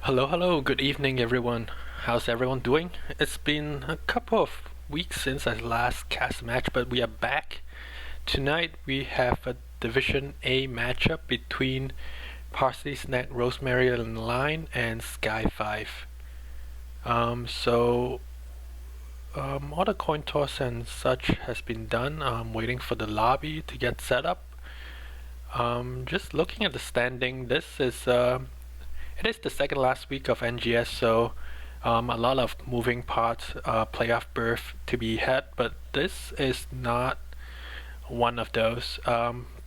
Hello, good evening everyone. How's everyone doing? It's been a couple of weeks since I last cast a match, but we are back. Tonight we have a Division A matchup between ParsleySnagRosemary&Line and Sky5. All the coin toss and such has been done. I'm waiting for the lobby to get set up. Just looking at the standing, it is the second last week of NGS, so a lot of moving parts, playoff berth to be had, but this is not one of those.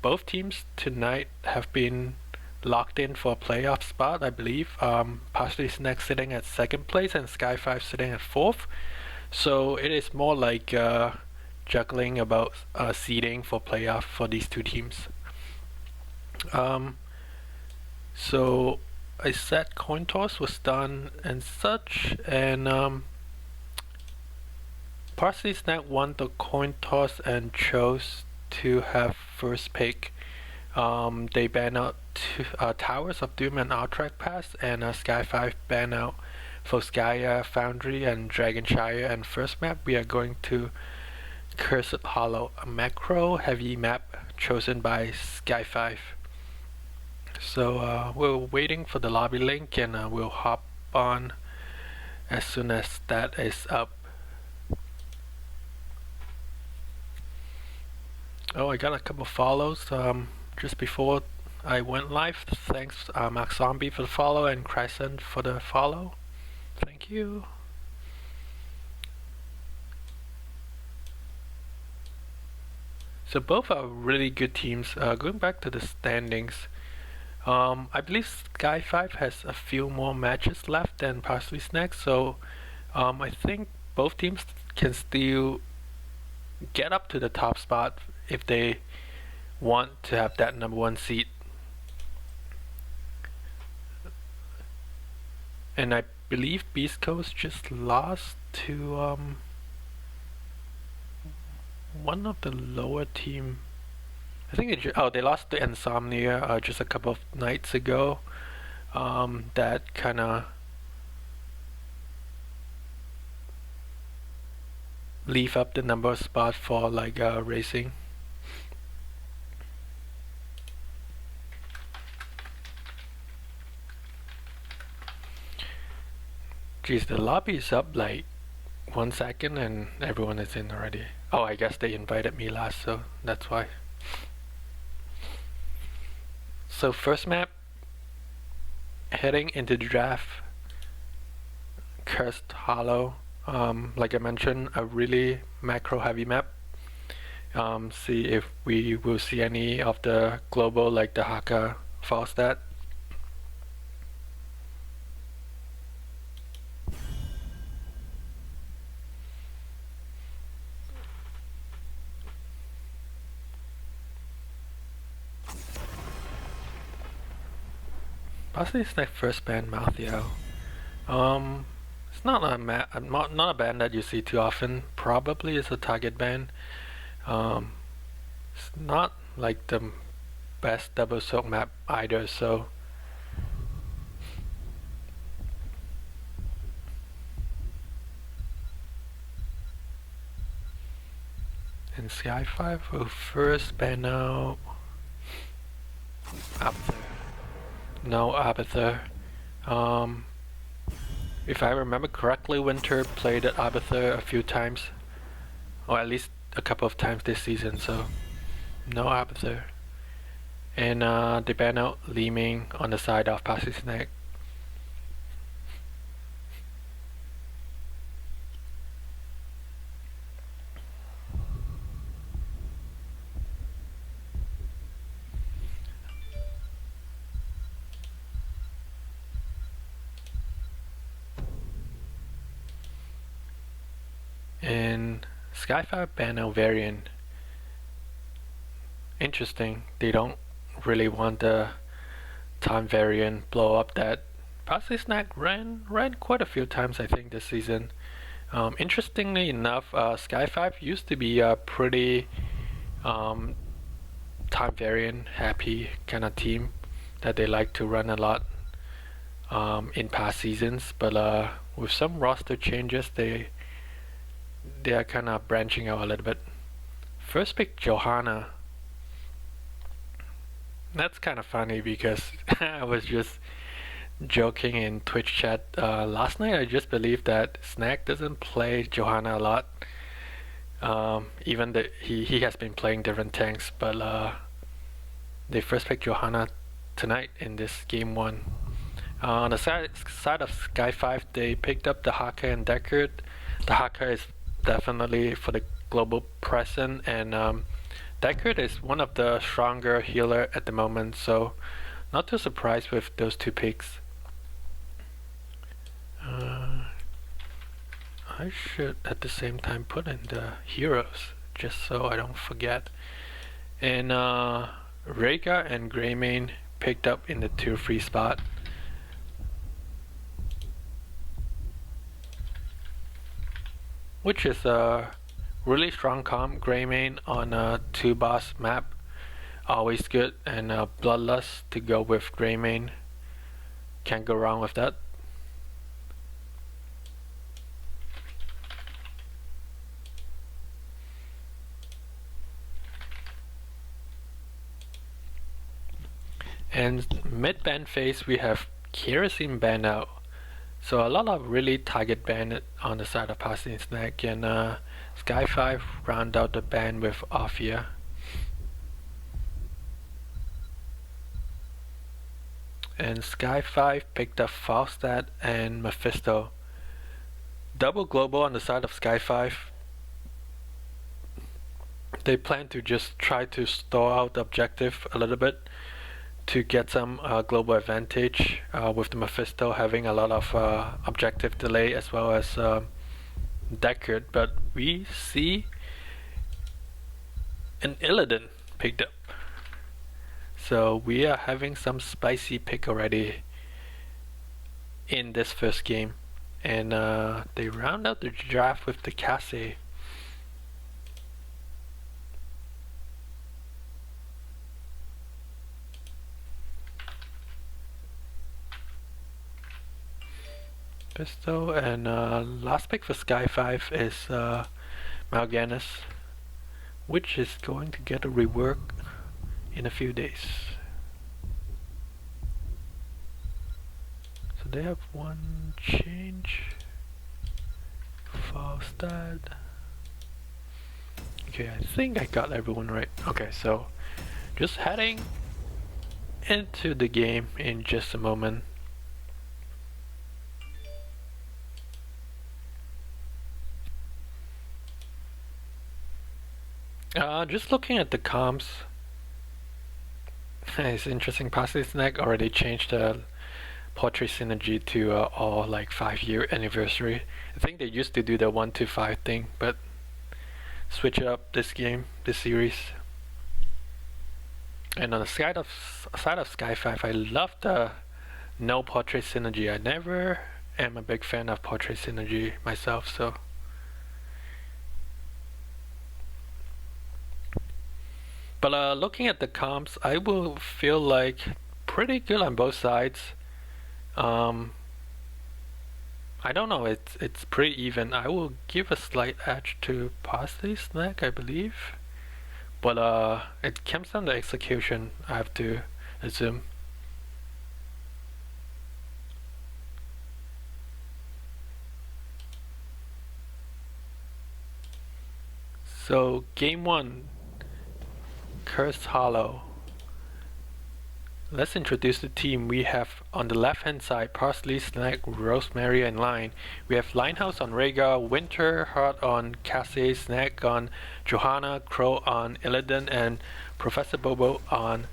Both teams tonight have been locked in for a playoff spot, I believe. Parsley Snack sitting at second place and Sky5 sitting at fourth. So it is more like juggling about seeding for playoff for these two teams. So I said coin toss was done and such, and Parsley Snack won the coin toss and chose to have first pick. They banned out Towers of Doom and Outright Pass, and Sky5 banned out Volskaya, Foundry, and Dragonshire. And first map we are going to Cursed Hollow, a macro heavy map chosen by Sky5. So we're waiting for the lobby link, and we'll hop on as soon as that is up. Oh, I got a couple of follows just before I went live. Thanks Mark Zombie for the follow and Crescent for the follow. Thank you. So both are really good teams. Going back to the standings, I believe Sky5 has a few more matches left than Parsley Snack, so I think both teams can still get up to the top spot if they want to have that number one seed. And I believe Beast Coast just lost to one of the lower team. I think they lost to Insomnia just a couple of nights ago. That kind of leave up the number spot for like racing. Geez, the lobby is up like 1 second and everyone is in already. Oh, I guess they invited me last, so that's why. So first map, heading into the draft, Cursed Hollow. Like I mentioned, a really macro heavy map. See if we will see any of the global like the Haka Falstad. Possibly it's like first band Malthio. It's not a band that you see too often. Probably it's a target band. It's not like the best double soak map either, so and Sky5 will first ban out Arbiter. No Arbiter. If I remember correctly, Winter played at Arbiter a few times, or at least a couple of times this season, so no Arbiter. And they ban out Leeming on the side of Parsley Snack. And Sky5 ban out Varian. Interesting, they don't really want the time variant blow up that Parsley Snack ran quite a few times I think this season. Interestingly enough, Sky5 used to be a pretty time variant happy kind of team that they like to run a lot. in past seasons, but with some roster changes, they are kind of branching out a little bit. First pick Johanna. That's kind of funny because I was just joking in Twitch chat last night. I just believed that Snag doesn't play Johanna a lot. Even that he has been playing different tanks, but they first picked Johanna tonight in this game 1. On the side of Sky5, they picked up the Haka and Deckard. The Haka is definitely for the global present, and Deckard is one of the stronger healer at the moment, so not too surprised with those 2 picks. I should at the same time put in the heroes just so I don't forget. And Rhaegar and Greymane picked up in the tier 3 spot. Which is a really strong comp. Greymane on a 2 boss map, always good, and Bloodlust to go with Greymane. Can't go wrong with that. And mid-ban phase we have Kerosene ban out. So a lot of really target ban on the side of ParsleySnag, and Sky5 round out the ban with Ophia. And Sky5 picked up Falstad and Mephisto. Double global on the side of Sky5. They plan to just try to stall out the objective a little bit to get some global advantage, with the Mephisto having a lot of objective delay as well as Deckard, but we see an Illidan picked up. So we are having some spicy pick already in this first game, and they round out the draft with the Cassie. Pistol, and last pick for Sky5 is Mal'Ganis, which is going to get a rework in a few days. So they have one change. Falstad. Okay, I think I got everyone right. Okay, so just heading into the game in just a moment. Just looking at the comps, it's interesting. ParsleySnag already changed the portrait synergy to all like 5-year anniversary. I think they used to do the 1 to 5 thing, but switch it up this series. And on the side of Sky5, I love the no portrait synergy. I never am a big fan of portrait synergy myself, so. But looking at the comps, I will feel like pretty good on both sides. I don't know, it's pretty even. I will give a slight edge to ParsleySnag, I believe. But it comes down to execution, I have to assume. So game 1, Cursed Hollow. Let's introduce the team. We have on the left hand side ParsleySnagRosemary&Line. We have Linehouse on Rhaegar, Winterheart on Cassie, Snag on Johanna, Crow on Illidan, and Professor Bobo on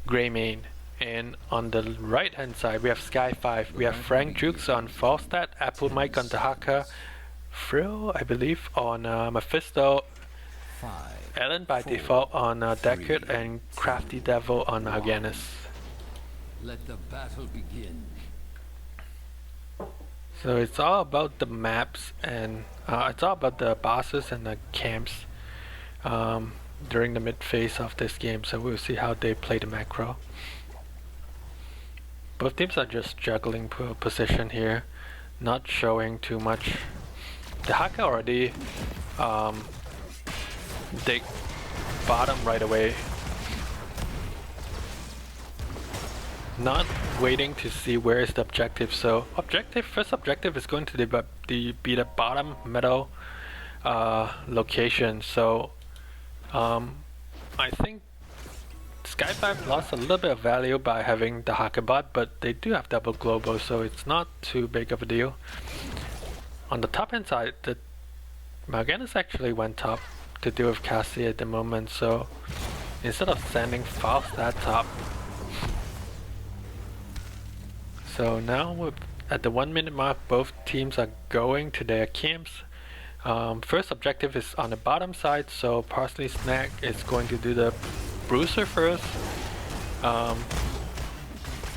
Greymane. And on the right hand side we have Sky5. We have Frank Jukes on Falstad, Apple Mike on Tahaka, Frill, I believe, on Mephisto, Ellen by default on Deckard, and Crafty Devil on Mal'Ganis. Let the battle begin. So it's all about the maps, and it's all about the bosses and the camps during the mid phase of this game. So we'll see how they play the macro. Both teams are just juggling position here, not showing too much. The hacker already dig bottom right away, not waiting to see where is the objective. So first objective is going to be the bottom middle location. So I think Sky5 lost a little bit of value by having the hacker bot, but they do have double global, so it's not too big of a deal. On the top hand side, the Mal'Ganis actually went top to deal with Cassie at the moment, so instead of sending Faust at top. So now at the 1 minute mark, both teams are going to their camps. First objective is on the bottom side, so ParsleySnag is going to do the Bruiser first,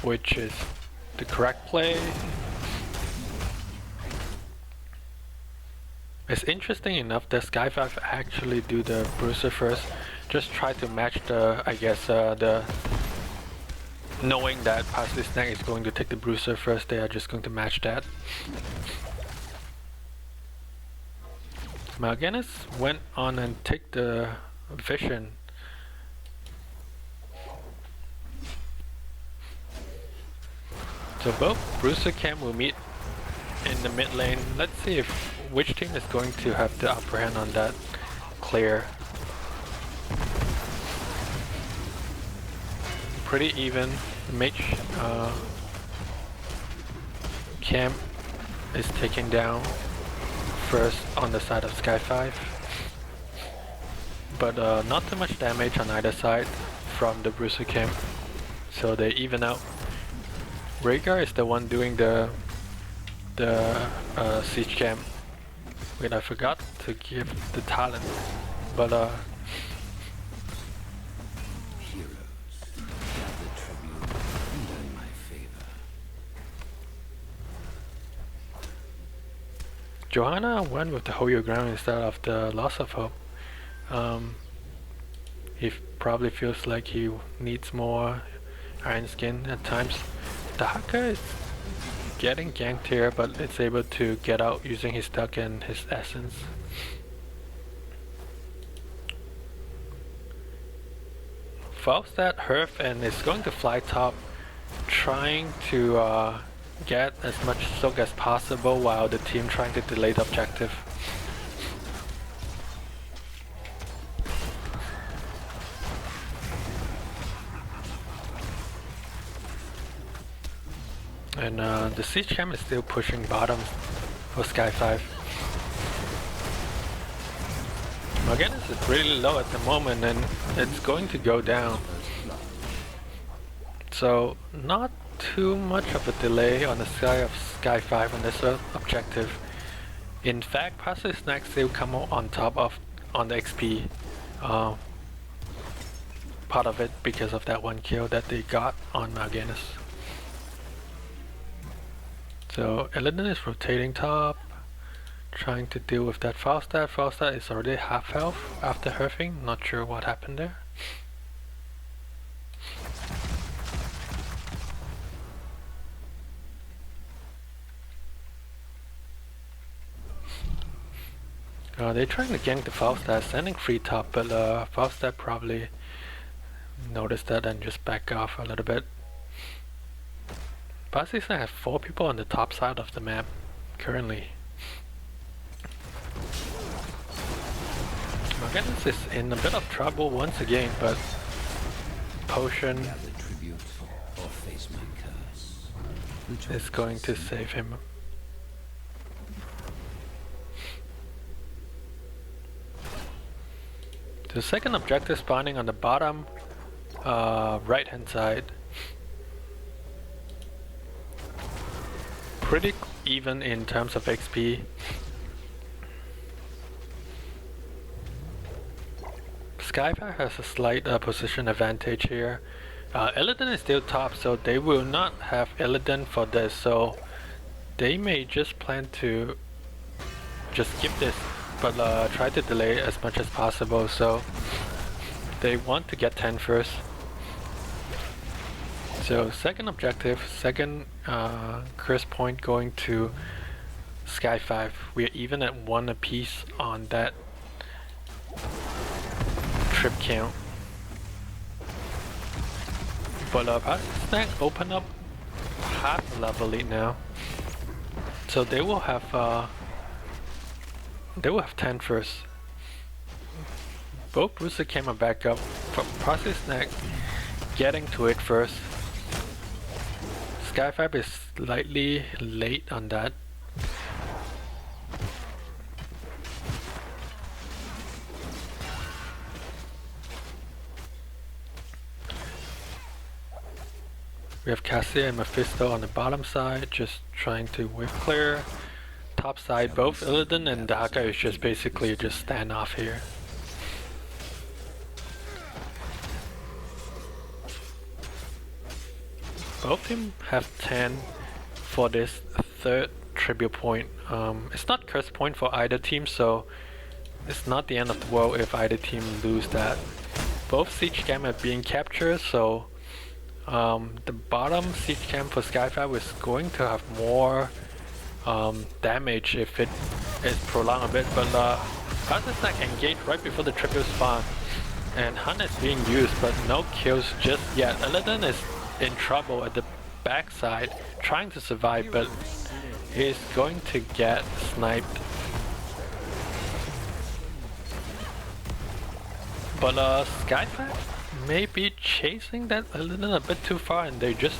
which is the correct play. It's interesting enough that Sky5 actually do the Bruiser first, just try to match the, I guess, the knowing that ParsleySnag is going to take the Bruiser first, they are just going to match that. Mal'Ganis went on and take the Vision. So both Bruiser Cam will meet in the mid lane. Let's see if which team is going to have the upper hand on that clear. Pretty even. Mage Cam is taken down first on the side of Sky5, but not too much damage on either side from the Bruiser Cam, so they even out. Rhaegar is the one doing the siege cam. Wait, I forgot to give the talent, but Johanna went with the Hold Your Ground instead of the Loss of Hope. He probably feels like he needs more Iron Skin at times. The hacker is getting ganked here, but it's able to get out using his duck and his essence. Falstad Herf and is going to fly top, trying to get as much soak as possible while the team trying to delay the objective. And the siege cam is still pushing bottom for Sky5. Mal'Ganis is really low at the moment and it's going to go down. So not too much of a delay on the side of Sky5 on this objective. In fact, ParsleySnag still come out on top on the XP part of it because of that one kill that they got on Mal'Ganis. So Illidan is rotating top, trying to deal with that Falstad. Falstad is already half health after herfing, not sure what happened there. They're trying to gank the Falstad, standing free top, but Falstad probably noticed that and just back off a little bit. ParsleySnag has 4 people on the top side of the map currently. Mal'Ganis is in a bit of trouble once again, but Potion is going to save him. The second objective spawning on the bottom right hand side. Pretty even in terms of XP. Sky5 has a slight position advantage here. Illidan is still top, so they will not have Illidan for this, so they may just plan to just skip this, but try to delay as much as possible, so they want to get 10 first. So second objective, second curse point going to Sky5. We're even at 1 apiece on that trip count. But ParsleySnag open up half a level lead now. So they will have 10 first. Both booster came a backup. ParsleySnag getting to it first. Sky5 is slightly late on that. We have Cassia and Mephisto on the bottom side, just trying to whip clear. Top side, both Illidan and Daka is just basically just stand off here. Both team have 10 for this third tribute point. It's not curse point for either team, so it's not the end of the world if either team lose that. Both siege camp are being captured, so the bottom siege camp for Sky5 is going to have more damage if it is prolonged a bit, but ParsleySnag engaged right before the tribute spawn, and Hunt is being used, but no kills just yet. Illidan is in trouble at the backside, trying to survive, but he's going to get sniped. But Sky5 may be chasing that Illidan a bit too far, and they just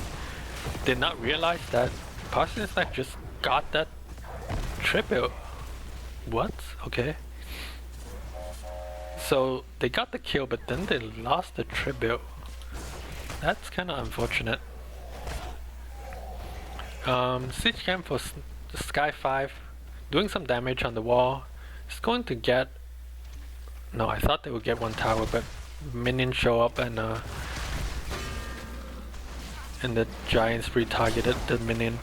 did not realize that ParsleySnag just got that tribute. What? Okay. So they got the kill, but then they lost the tribute. That's kind of unfortunate. Siege camp for Sky5 doing some damage on the wall. It's going to get... No, I thought they would get one tower, but minions show up and the giants retargeted the minion.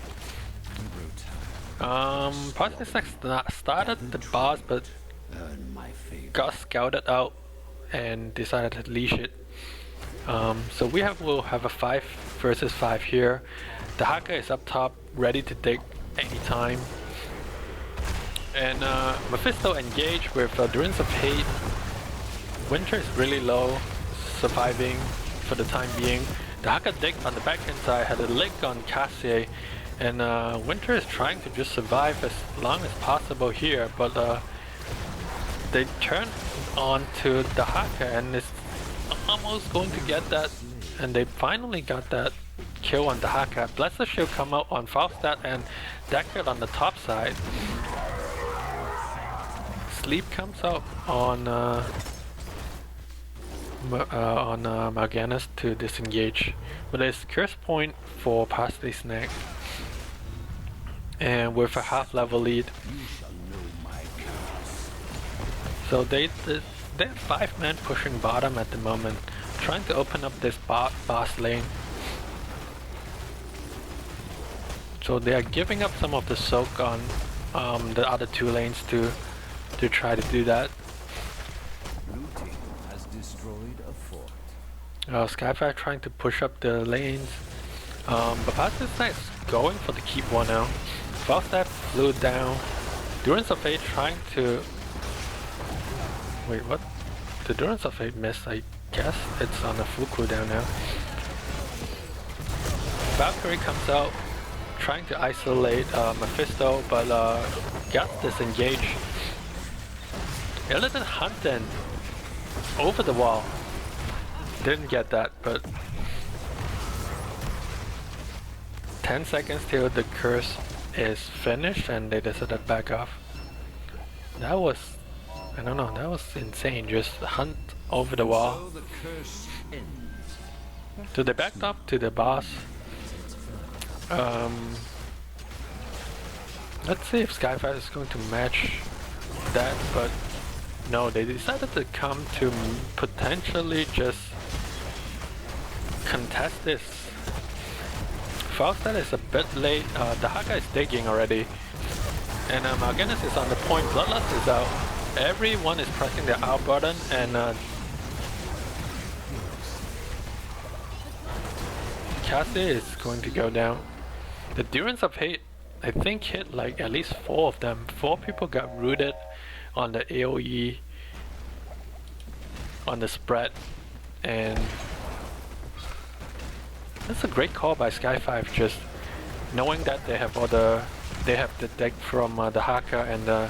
ParsleySnag started the boss, but got scouted out and decided to leash it. So we'll have a 5 versus 5 here. The Haka is up top, ready to dig anytime. And Mephisto engaged with Durance of Hate. Winter is really low, surviving for the time being. The Haka dig on the backhand side had a lick on Cassia, and Winter is trying to just survive as long as possible here, but they turn on to the Haka and it's almost going to get that, and they finally got that kill on the Haka. Blessed Shield come out on Falstad and Deckard on the top side. Sleep comes out on Morganis to disengage, but it's curse point for ParsleySnag, and with a half level lead. So they're 5 men pushing bottom at the moment, trying to open up this boss lane. So they are giving up some of the soak on the other 2 lanes to try to do that. Sky5 trying to push up the lanes, but ParsleySnag is going for the keep one now. Falstad flew down. Durance of Fate trying to... Wait, what? The Durance of Fate missed, I guess. It's on a full cooldown now. Valkyrie comes out, trying to isolate Mephisto, but got disengaged. Illidan hunting over the wall. Didn't get that, but 10 seconds till the curse is finished and they decided to back off. That was, I don't know, that was insane. Just hunt over the wall. So they backed up to the boss. Let's see if Sky5 is going to match that, but no, they decided to come to potentially just contest this. Falstad is a bit late. The Haka is digging already, and Morganis is on the point. Bloodlust is out. Everyone is pressing the R button, and Cassie is going to go down. The Durance of Hate, I think, hit like at least 4 of them. 4 people got rooted on the AoE, on the spread, and that's a great call by Sky5, just knowing that they have the deck from the Haka and the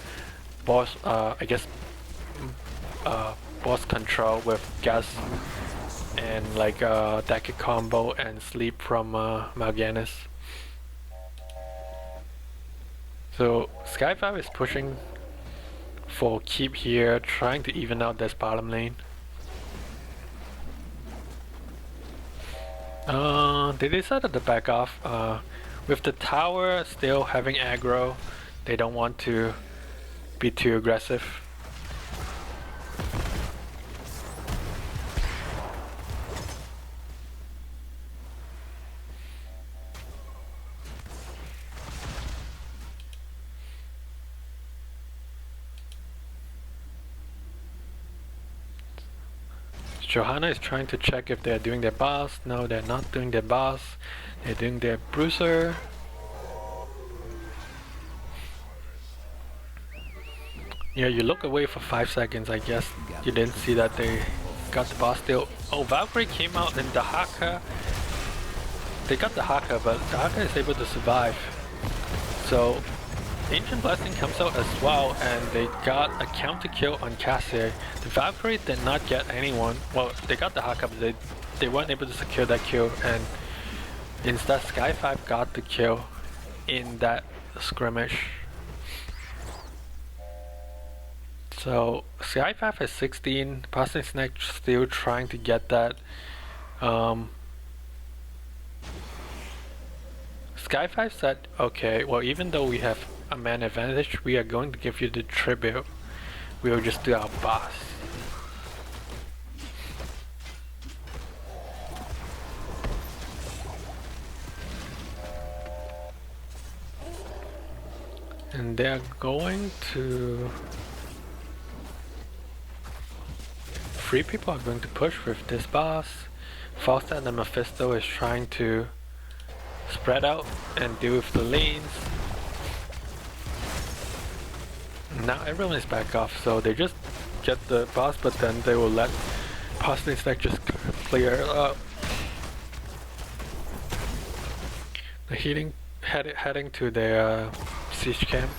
boss, I guess, boss control with Gas and like deck combo and sleep from Mal'Ganis. So Sky5 is pushing for keep here, trying to even out this bottom lane. They decided to back off. With the tower still having aggro, they don't want to be too aggressive. Johanna is trying to check if they're doing their boss. No, they're not doing their boss. They're doing their bruiser. Yeah, you look away for 5 seconds, I guess. You didn't see that they got the boss still. Oh, Valkyrie came out in the Haka. They got the Haka, but the Haka is able to survive. So Ancient Blessing comes out as well, and they got a counter kill on Cassie. The Valkyrie did not get anyone. Well, they got the Haka, but they weren't able to secure that kill, and instead Sky5 got the kill in that skirmish. So Sky5 has 16, ParsleySnag still trying to get that. Sky5 said, okay, well, even though we have a man advantage, we are going to give you the tribute. We will just do our boss. And they're going to... 3 people are going to push with this boss. Falstad and Mephisto is trying to spread out and deal with the lanes. Now everyone is back off, so they just get the boss, but then they will let ParsleySnag just clear it up. They're heading to their siege camp.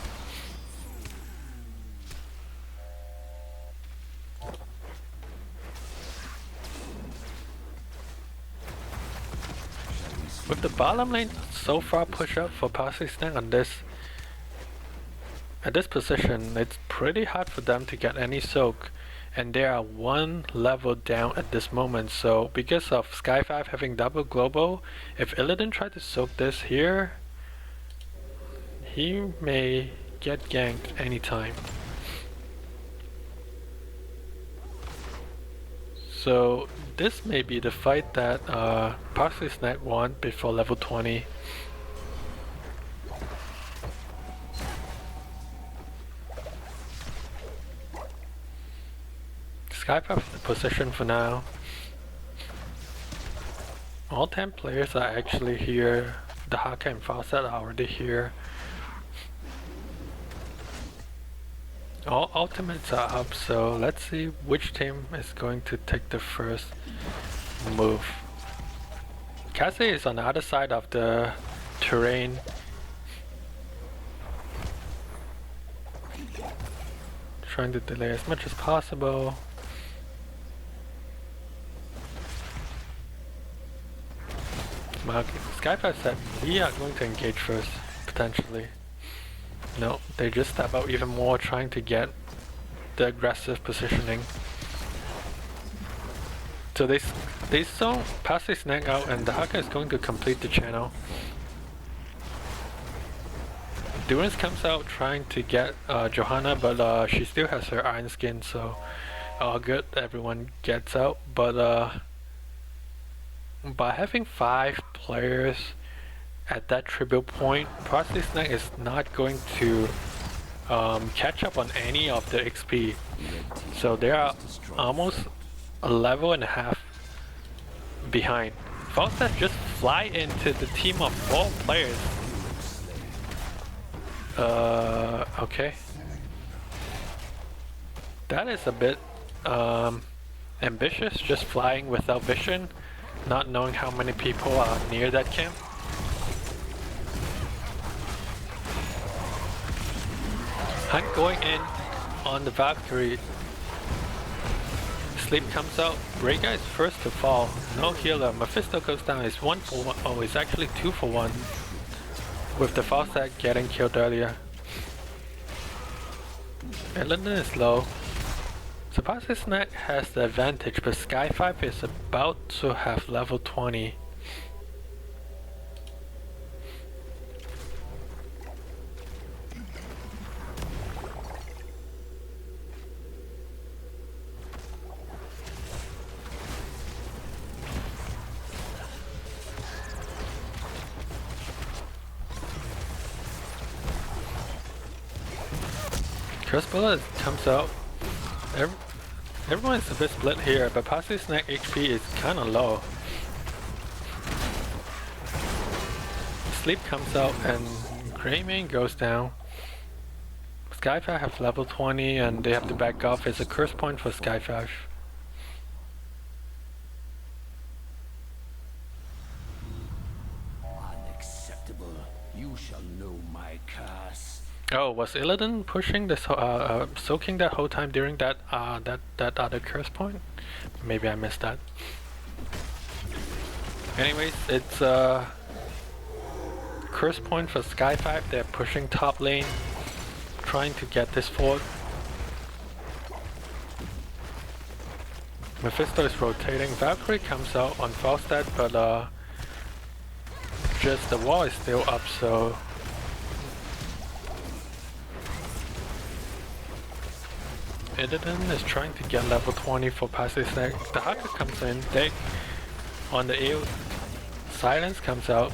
With the bottom lane so far push up for ParsleySnag on this, at this position, it's pretty hard for them to get any soak, and they are 1 level down at this moment. So because of Sky5 having double global, if Illidan tried to soak this here, he may get ganked anytime. So this may be the fight that ParsleySnag won before level 20. Sky5 is the position for now. All 10 players are actually here. The Haka and Falstad are already here. All ultimates are up, so let's see which team is going to take the first move. Cassie is on the other side of the terrain. Trying to delay as much as possible. Sky5 said we are going to engage first, potentially. No, they just step out even more, trying to get the aggressive positioning. So they saw ParsleySnag out, and the Haka is going to complete the channel. Durance comes out trying to get Johanna, but she still has her iron skin, so all good, everyone gets out. But by having 5 players at that tribute point, ParsleySnag is not going to catch up on any of the XP. So they are almost a level and a half behind. Falstad just fly into the team of 4 players. Okay. That is a bit ambitious, just flying without vision, not knowing how many people are near that camp. Hunt going in on the Valkyrie. Sleep comes out. Rhaegar is first to fall. No healer. Mephisto goes down. It's 1 for 1. Oh, it's actually 2 for 1. With the Falstad getting killed earlier. Illidan is low. So ParsleySnag has the advantage, but Sky5 is about to have level 20. Curse Bullet comes out. Everyone's a bit split here, but ParsleySnag HP is kinda low. Sleep comes out and Greymane goes down. Sky5 have level 20 and they have to back off. It's a curse point for Sky5. Unacceptable. You shall know my curse. Oh, was Illidan pushing this, soaking that whole time during that other curse point? Maybe I missed that. Anyways, it's a curse point for Sky5. They're pushing top lane, trying to get this fort. Mephisto is rotating. Valkyrie comes out on Falstad, but just the wall is still up, so. Illidan is trying to get level 20 for ParsleySnag. The Haka comes in, they on the AO. Silence comes out,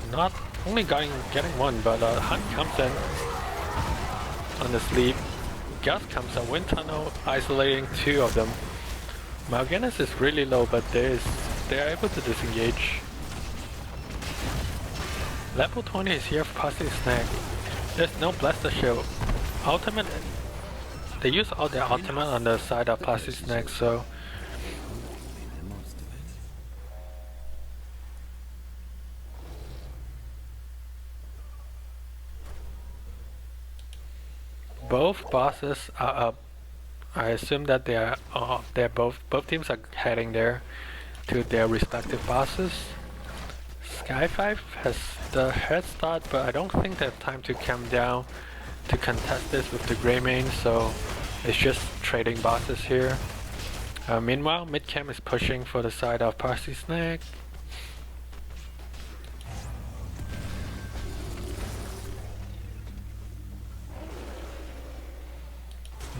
not only getting 1, but Hunt comes in on the Sleep. Gus comes out, Wind Tunnel isolating 2 of them. Mal'Ganis is really low, but they're able to disengage. Level 20 is here for ParsleySnag. There's no Blaster Shield. Ultimate. They use all their ultimate on the side of ParsleySnag, so both bosses are up. I assume that they're both teams are heading there to their respective bosses. Sky5 has the head start, but I don't think they have time to come down to contest this with the Greymane, so it's just trading bosses here. Meanwhile, mid-cam is pushing for the side of ParsleySnag.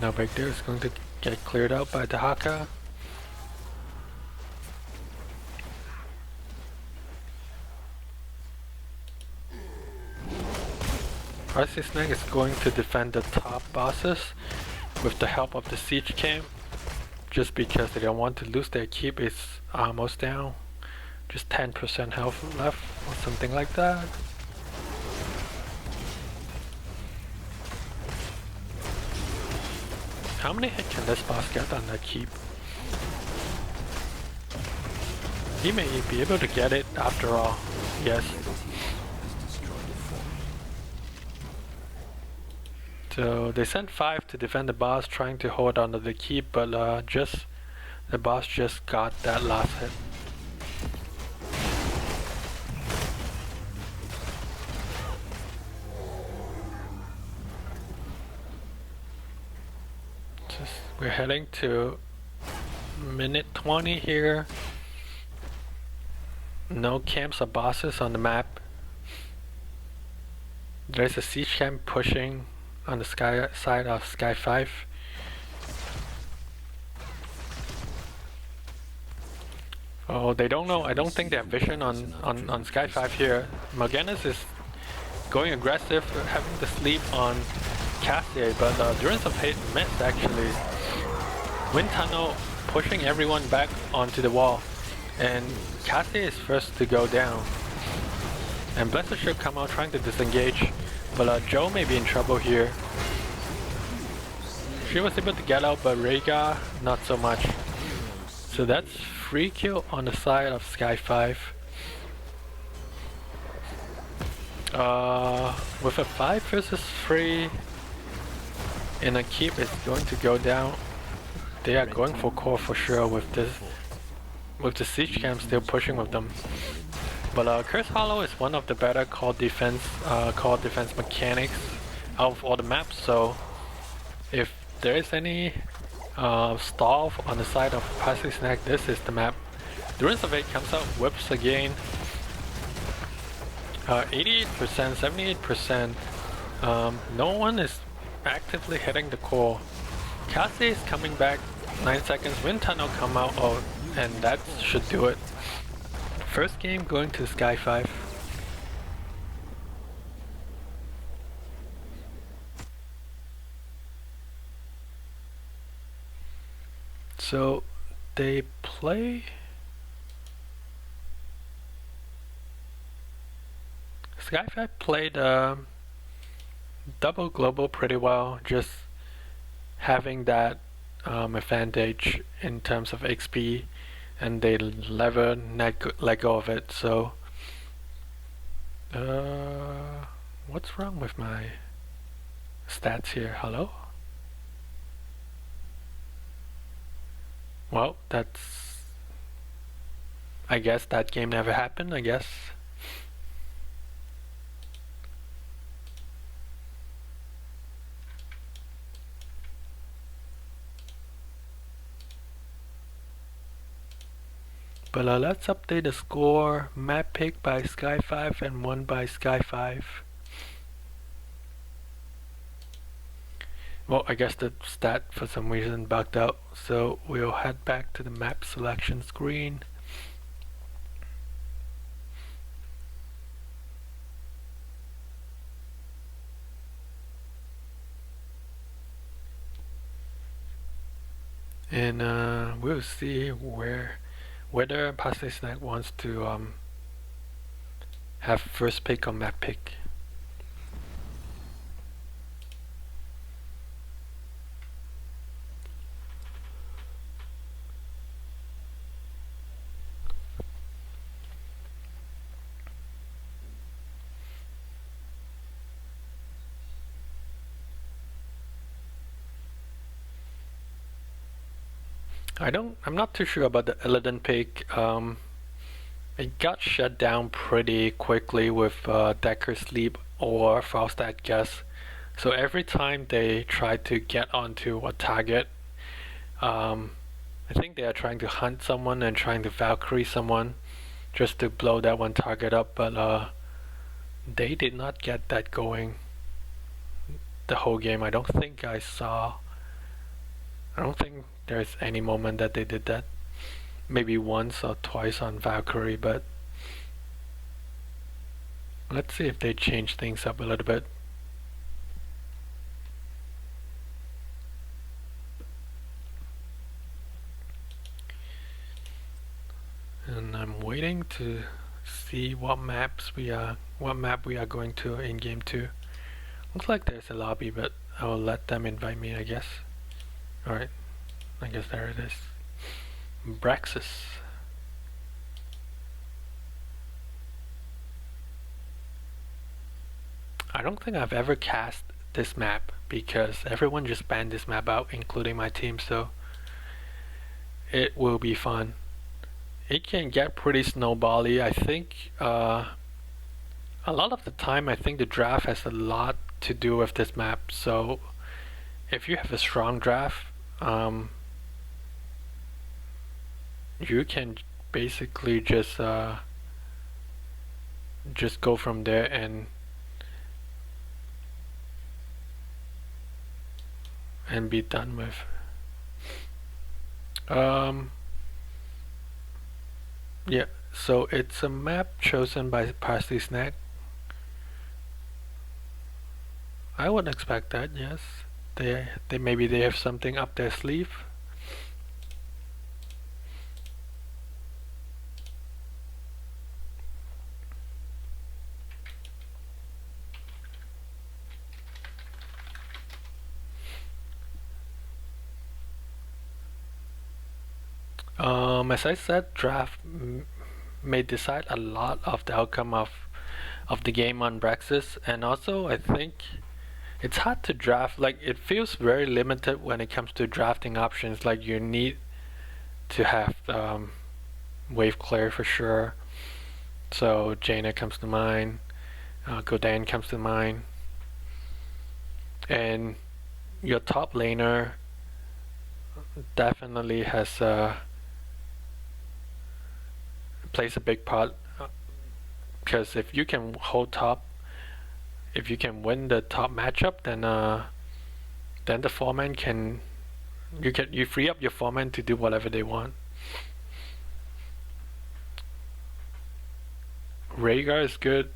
No big deal, it's going to get cleared out by the Haka. ParsleySnag is going to defend the top bosses with the help of the siege camp, just because they don't want to lose their keep. It's almost down, just 10% health left or something like that. How many hits can this boss get on that keep? He may be able to get it after all, yes. So they sent 5 to defend the boss, trying to hold on to the keep, but the boss just got that last hit. We're heading to minute 20 here. No camps or bosses on the map. There's a siege camp pushing on the side of Sky5. Oh, they don't know. I don't think they have vision on Sky5 here. Mal'Ganis is going aggressive, having the sleep on Cassier, but Durance of Hate missed actually. Wind Tunnel pushing everyone back onto the wall. And Cassie is first to go down. And Blessed should come out trying to disengage, but Joe may be in trouble here. She was able to get out, but Rhaegar not so much. So that's free kill on the side of Sky5. With a 5 versus 3 in a keep, it's going to go down. They are going for core for sure with this. With the siege camp still pushing with them. But Curse Hollow is one of the better core defense mechanics out of all the maps, so if there is any stall on the side of ParsleySnag, this is the map. The Ruins of 8 comes out, whips again. 88%, 78%. No one is actively hitting the core. Cassie is coming back, 9 seconds, Wind Tunnel come out, oh, and that should do it. First game going to Sky5. So they play Sky5 played double global pretty well, just having that advantage in terms of XP, and they never let go of it. So what's wrong with my stats here? Hello? Well, that's, I guess that game never happened, I guess. But let's update the score. Map pick by Sky5 and won by Sky5. Well, I guess the stat for some reason bugged out, so we'll head back to the map selection screen. And we'll see whether ParsleySnag wants to have first pick on map pick. I'm not too sure about the Illidan pick. It got shut down pretty quickly with Decker Sleep or Falstad Guess. So every time they try to get onto a target, I think they are trying to hunt someone and trying to Valkyrie someone just to blow that one target up, but they did not get that going the whole game. I don't think there's any moment that they did that. Maybe once or twice on Valkyrie, but let's see if they change things up a little bit. And I'm waiting to see what map we are going to in game 2. Looks like there's a lobby, but I will let them invite me, I guess. Alright, I guess there it is. Braxis. I don't think I've ever cast this map because everyone just banned this map out, including my team, so it will be fun. It can get pretty snowbally. I think a lot of the time I think the draft has a lot to do with this map, so if you have a strong draft, you can basically just go from there and be done with. Yeah, so it's a map chosen by ParsleySnag. I would expect that, yes. They maybe they have something up their sleeve. As I said, draft may decide a lot of the outcome of the game on Brexis, and also I think it's hard to draft. Like, it feels very limited when it comes to drafting options. Like, you need to have wave clear for sure. So Jaina comes to mind, Godan comes to mind, and your top laner definitely has plays a big part, because if you can hold top, if you can win the top matchup, then the foreman can you free up your foreman to do whatever they want. Rhaegar is good.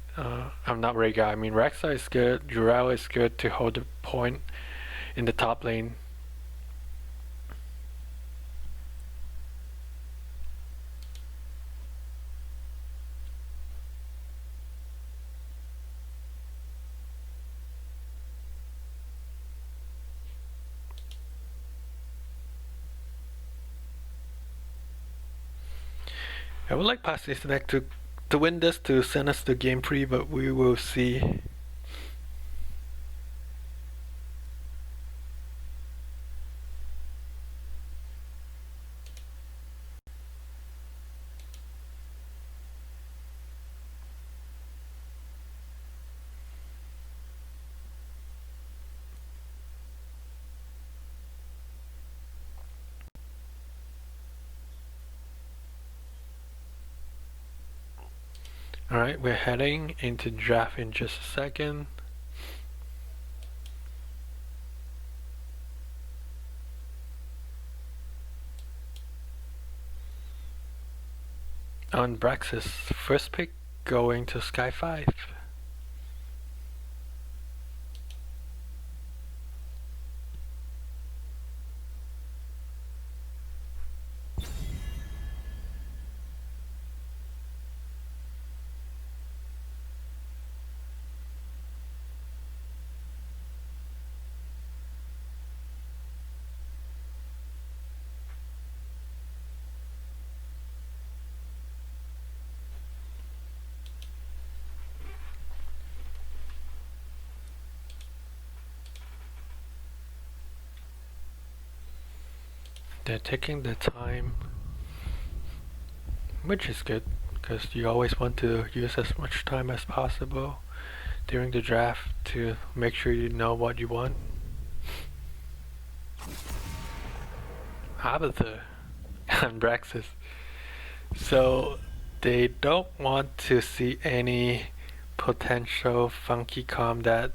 I'm not Rhaegar. I mean Rexa is good. Jurel is good to hold the point in the top lane. I would like ParsleySnag to win this to send us to game 3, but we will see. Alright, we're heading into draft in just a second. On Braxis, first pick going to Sky5. They're taking the time, which is good, because you always want to use as much time as possible during the draft to make sure you know what you want. Abathur and Braxis. So they don't want to see any potential funky comp that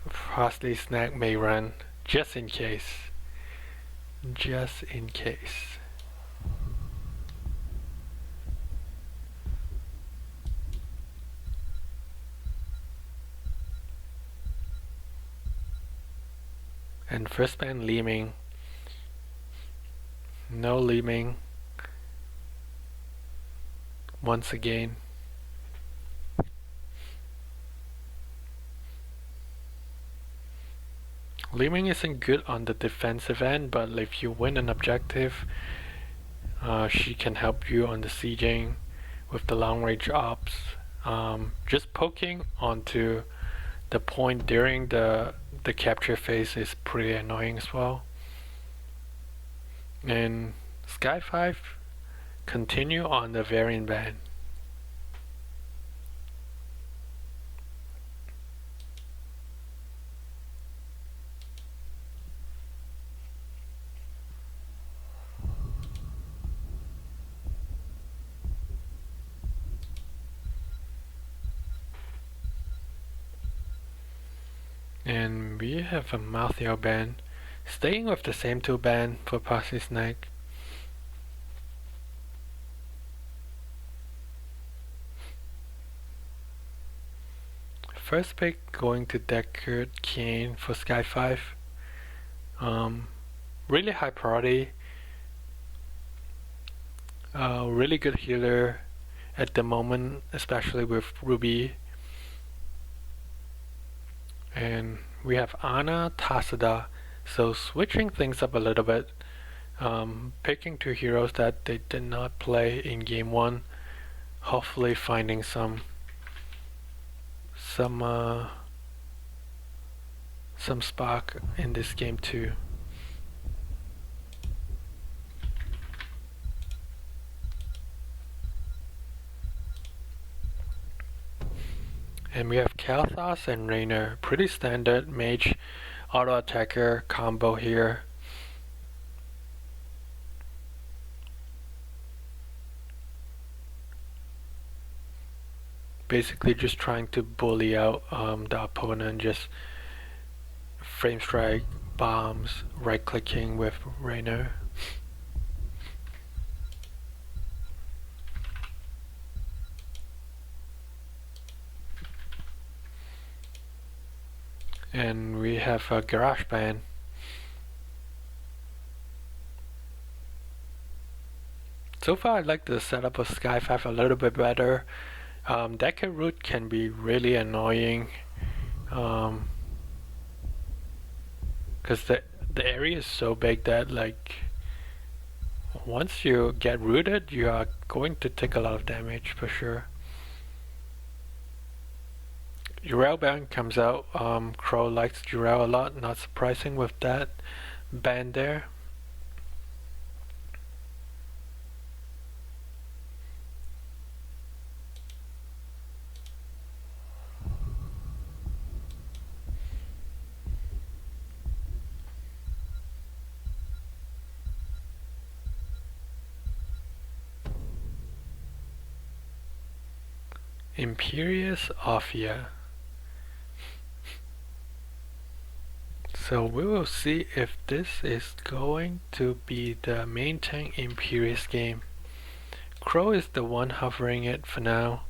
ParsleySnag may run, just in case. Just in case. And first ban Leeming. No Leeming. Once again. Leeming isn't good on the defensive end, but if you win an objective, she can help you on the sieging with the long range ops. Just poking onto the point during the capture phase is pretty annoying as well. And Sky5 continue on the variant ban. And we have a Malthael ban, staying with the same 2 ban for ParsleySnag. First pick going to Deckard Cain for Sky5. Really high priority. Really good healer at the moment, especially with Ruby. And we have Ana Tasada, so switching things up a little bit. Picking two heroes that they did not play in game 1. Hopefully finding some spark in this game too. And we have Kalthas and Raynor. Pretty standard mage auto attacker combo here. Basically just trying to bully out the opponent, just frame strike, bombs, right clicking with Raynor. And we have a garage band. So far I like the setup of Sky5 a little bit better. Decker root can be really annoying because the area is so big that like once you get rooted you are going to take a lot of damage for sure. Urael band comes out. Crow likes Urael a lot, not surprising with that band there. Imperious Ophia. So we will see if this is going to be the main tank Imperious game. Crow is the one hovering it for now,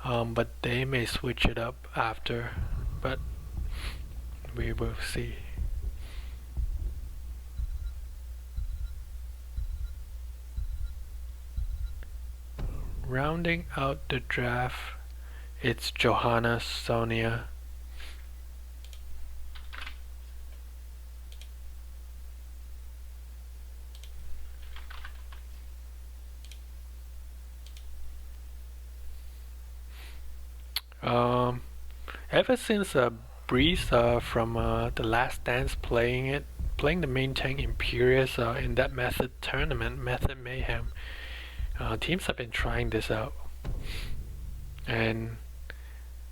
but they may switch it up after, but we will see. Rounding out the draft, it's Johanna, Sonia. Ever since Breeze from the Last Dance playing the main tank Imperious in that Method tournament, Method Mayhem, teams have been trying this out. And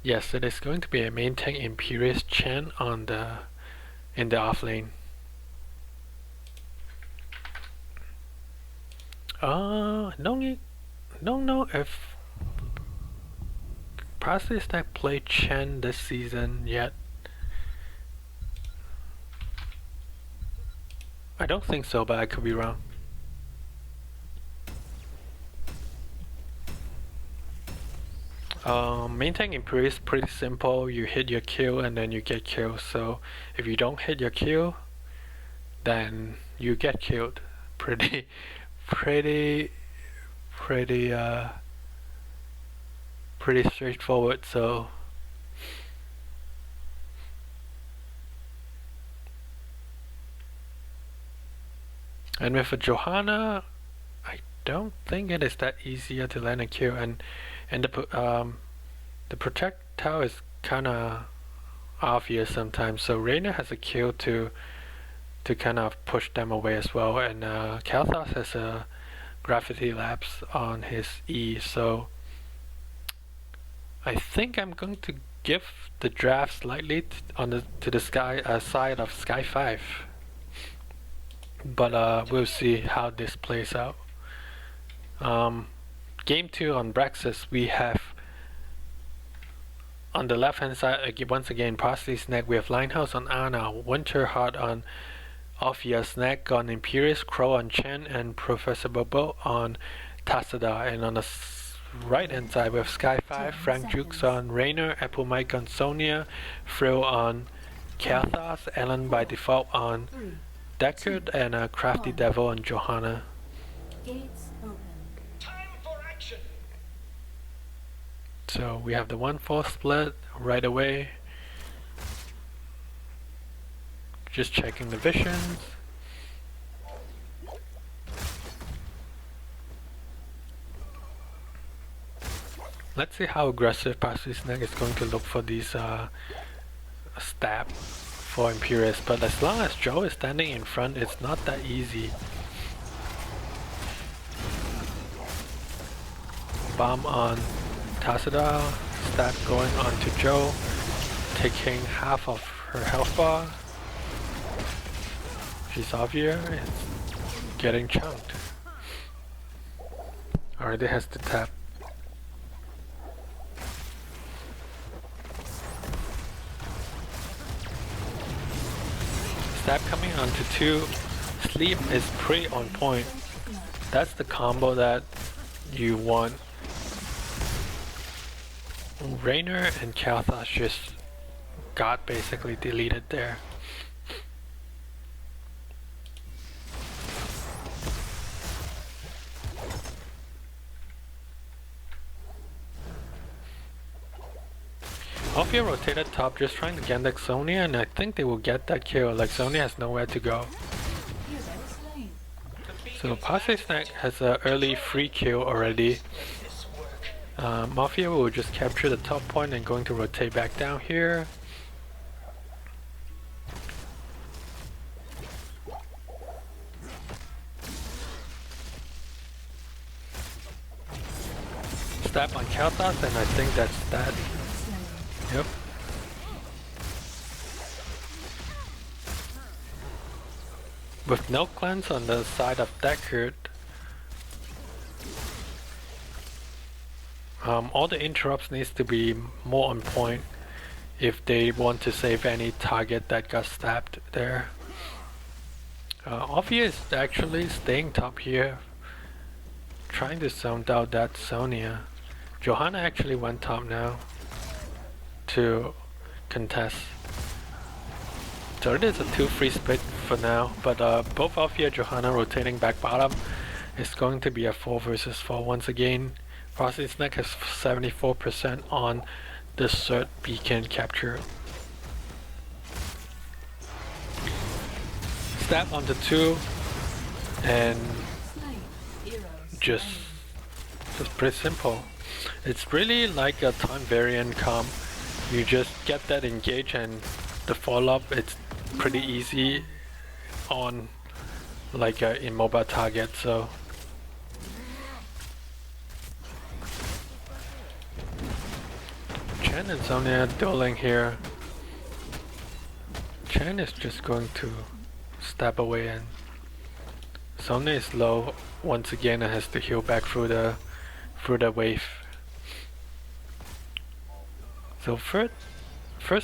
yes, it is going to be a main tank Imperious Chen in the off lane. Don't know if ParsleySnag played Chen this season yet. I don't think so, but I could be wrong. Main tank Imperious is pretty simple. You hit your kill and then you get killed. So if you don't hit your kill, then you get killed. Pretty straightforward. So and with a Johanna, I don't think it is that easier to land a kill, and the projectile is kinda obvious sometimes, so Raynor has a kill to kind of push them away as well, and Kalthas has a gravity lapse on his E, so I think I'm going to give the draft slightly to the side of Sky5, but we'll see how this plays out. Game 2 on Braxis, we have on the left hand side once again ParsleySnag. We have Linehouse on Ana, Winterheart on Ophia, Snag on Imperious, Crow on Chen, and Professor Bobo on Tassadar. And on the right hand side we have Sky5, Frank Jukes on Raynor, Apple Mike on Sonia, Frill on Kalthas, Ellen by default on Deckard, and Crafty Devil on Johanna. Gates open. Time for action. So we have the 1-4 split right away. Just checking the visions. Let's see how aggressive ParsleySnag is going to look for these stab for Imperius, but as long as Joe is standing in front, it's not that easy. Bomb on Tacida, stab going on to Joe, taking half of her health bar. She's obvious, it's getting chunked. Already has to tap. Stab coming onto 2. Sleep is pretty on point. That's the combo that you want. Raynor and Kalthas just got basically deleted there. Alfia rotated top just trying to get Lexonia, and I think they will get that kill. Lexonia has nowhere to go. So ParsleySnag has an early free kill already. Mafia will just capture the top point and going to rotate back down here. Stab on Kalthas, and I think that's that. Yep. With no cleanse on the side of Deckard, all the interrupts needs to be more on point if they want to save any target that got stabbed there. Alfia is actually staying top here, trying to sound out that Sonya. Johanna actually went top now to contest. So it is a 2-free split for now, but both Alfia and Johanna rotating back bottom. It's going to be a 4 versus 4 once again. ParsleySnag has 74% on the cert beacon capture. Stab onto 2 and just pretty simple. It's really like a time variant comp. You just get that engage and the follow-up, it's pretty easy on like a immobile target, so Chen and Sonya dueling here. Chen is just going to stab away and Sonya is low once again and has to heal back through the wave. So first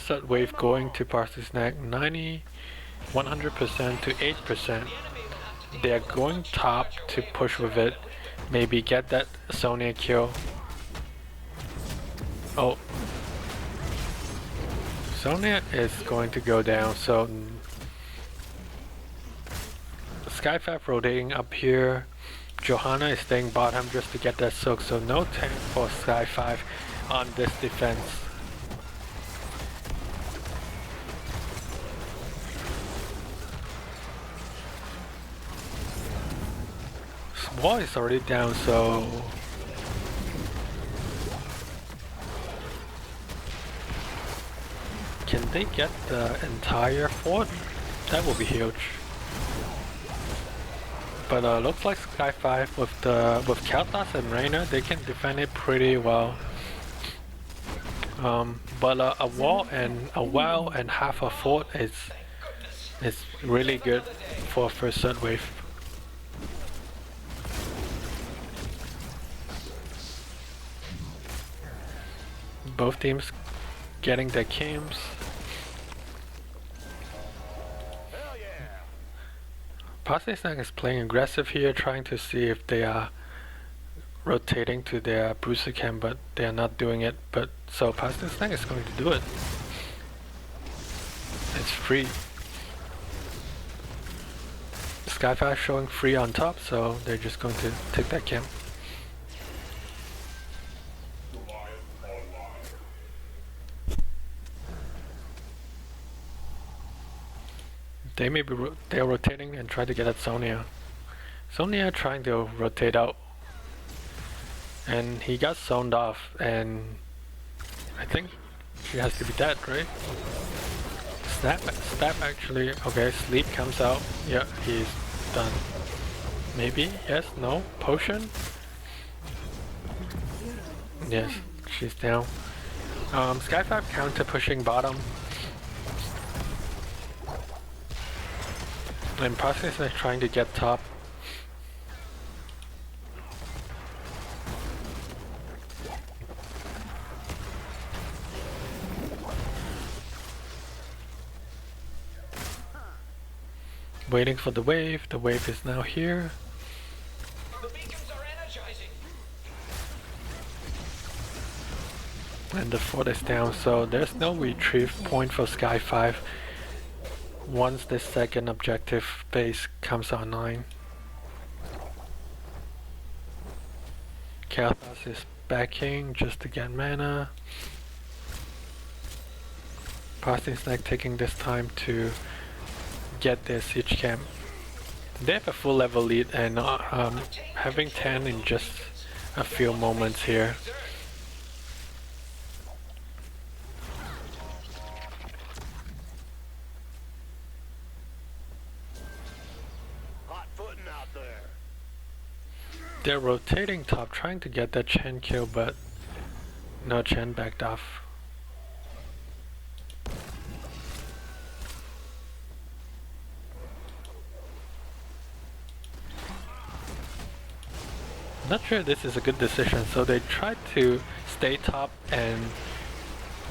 set wave going to ParsleySnag 100% to 8%. They're going top to push with it. Maybe get that Sonya kill. Oh. Sonya is going to go down, so Sky5 rotating up here. Johanna is staying bottom just to get that soak, so no tank for Sky5 on this defense. Wall is already down, so can they get the entire fort? That will be huge. But looks like Sky5 with Kalthas and Raynor, they can defend it pretty well. But a wall and half a fort is really good for first third wave. Both teams getting their camps. ParsleySnag is playing aggressive here, trying to see if they are rotating to their booster camp, but they are not doing it. But so ParsleySnag is going to do it. It's free. Sky5 showing free on top, so they're just going to take that camp. They may be they're rotating and try to get at Sonya. Sonya trying to rotate out And he got zoned off, and I think she has to be dead, right? Snap actually. Okay, sleep comes out. Yeah, he's done. Maybe, yes, no, potion? Yes, she's down. Sky5 counter pushing bottom. And ParsleySnag trying to get top. Waiting for the wave is now here. The beacons are energizing. And the fort is down, so there's no retrieve point for Sky5 once this second objective base comes online. Kathas is backing just to get mana. ParsleySnag taking this time to get their siege camp. They have a full level lead and having 10 in just a few moments here. Hot footing out there. They're rotating top, trying to get that Chen kill, but no, Chen backed off. Not sure this is a good decision, so they tried to stay top and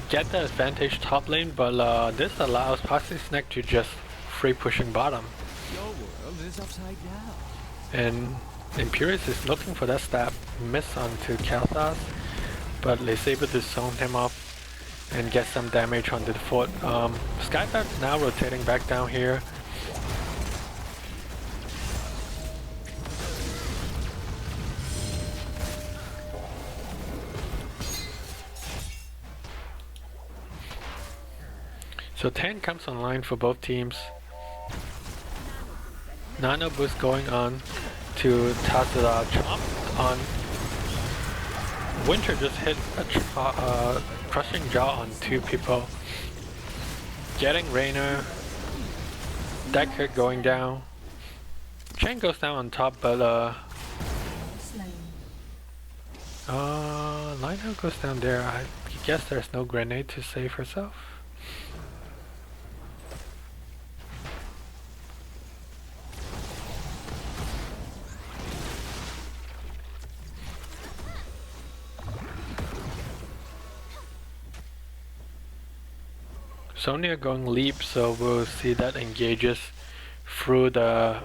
get the advantage top lane, but this allows ParsleySnag to just free pushing bottom. Your world is upside down. And Imperius is looking for that stab, miss onto Kathas, but is able to zone him off and get some damage onto the fort. Sky5 now rotating back down here. So 10 comes online for both teams. Nano boost going on to Tazza Chomp on. Winter just hit a crushing jaw on 2 people. Getting Rainer. Deckard going down. Chen goes down on top, but Slain. Lionel goes down there. I guess there's no grenade to save herself. Sonya going leap, so we'll see that engages through the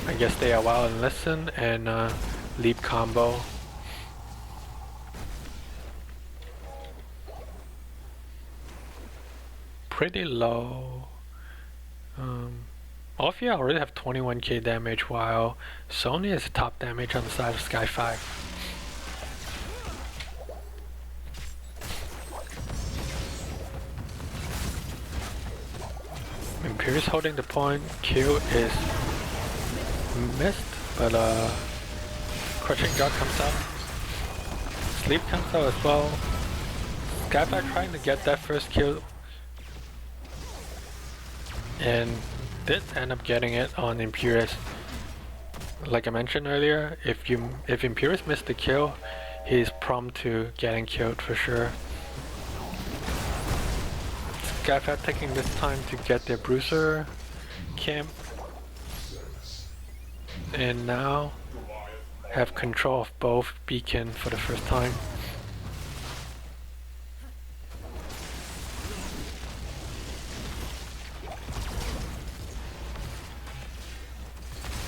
I guess stay a while and listen and leap combo. Pretty low. Alfia already have 21k damage, while Sonya is top damage on the side of Sky5. Imperius holding the point. Q is missed, but crushing jaw comes out. Sleep comes out as well. Sky5 trying to get that first kill, and did end up getting it on Imperius. Like I mentioned earlier, if Imperius missed the kill, he's prompt to getting killed for sure. Sky5 taking this time to get their bruiser camp, and now have control of both beacon for the first time.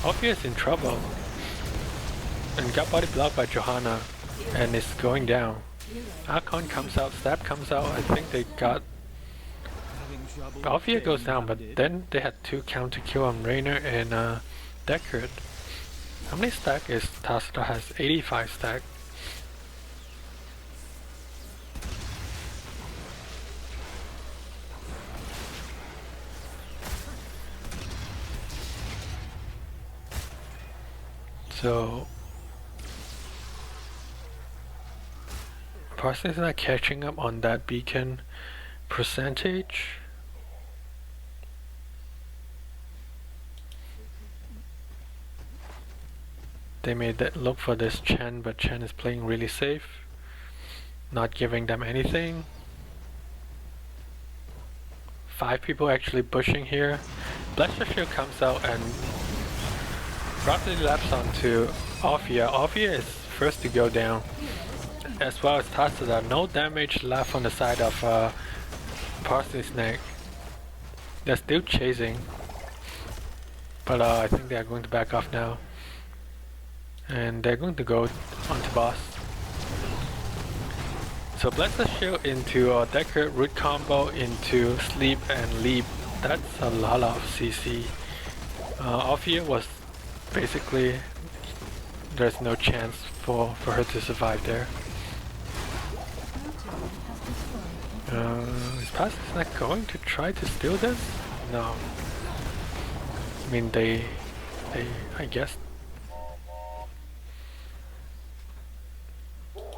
Alfia is in trouble and got body blocked by Johanna and is going down. Archon comes out, Stab comes out. I think they got Alfia goes down, but then they had 2 counter kill on Rainer and Deckard. How many stack is Tazza? Has 85 stack. So Parsley's not catching up on that beacon percentage. They may look for this Chen, but Chen is playing really safe, not giving them anything. 5 people actually pushing here. Blaster Shield comes out and roughly laps onto Alfia. Alfia is first to go down, as well as Tastada. No damage left on the side of ParsleySnag. They're still chasing, but I think they are going to back off now. And they're going to go onto boss. So Blaster Shield into Decker, Root combo into Sleep and Leap. That's a lot of CC. Alfia was basically, there's no chance for her to survive there. Is ParsleySnag going to try to steal this? No. I mean, I guess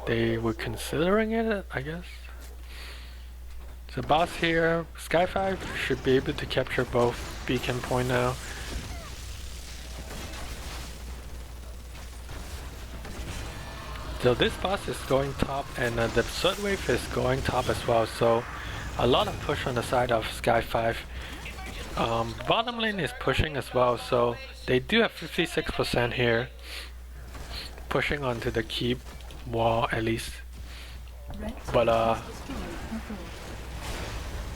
they were considering it, I guess. So boss here, Sky5 should be able to capture both beacon point now. So this boss is going top, and the third wave is going top as well, so a lot of push on the side of Sky5. Bottom lane is pushing as well, so they do have 56% here, pushing onto the keep wall at least. But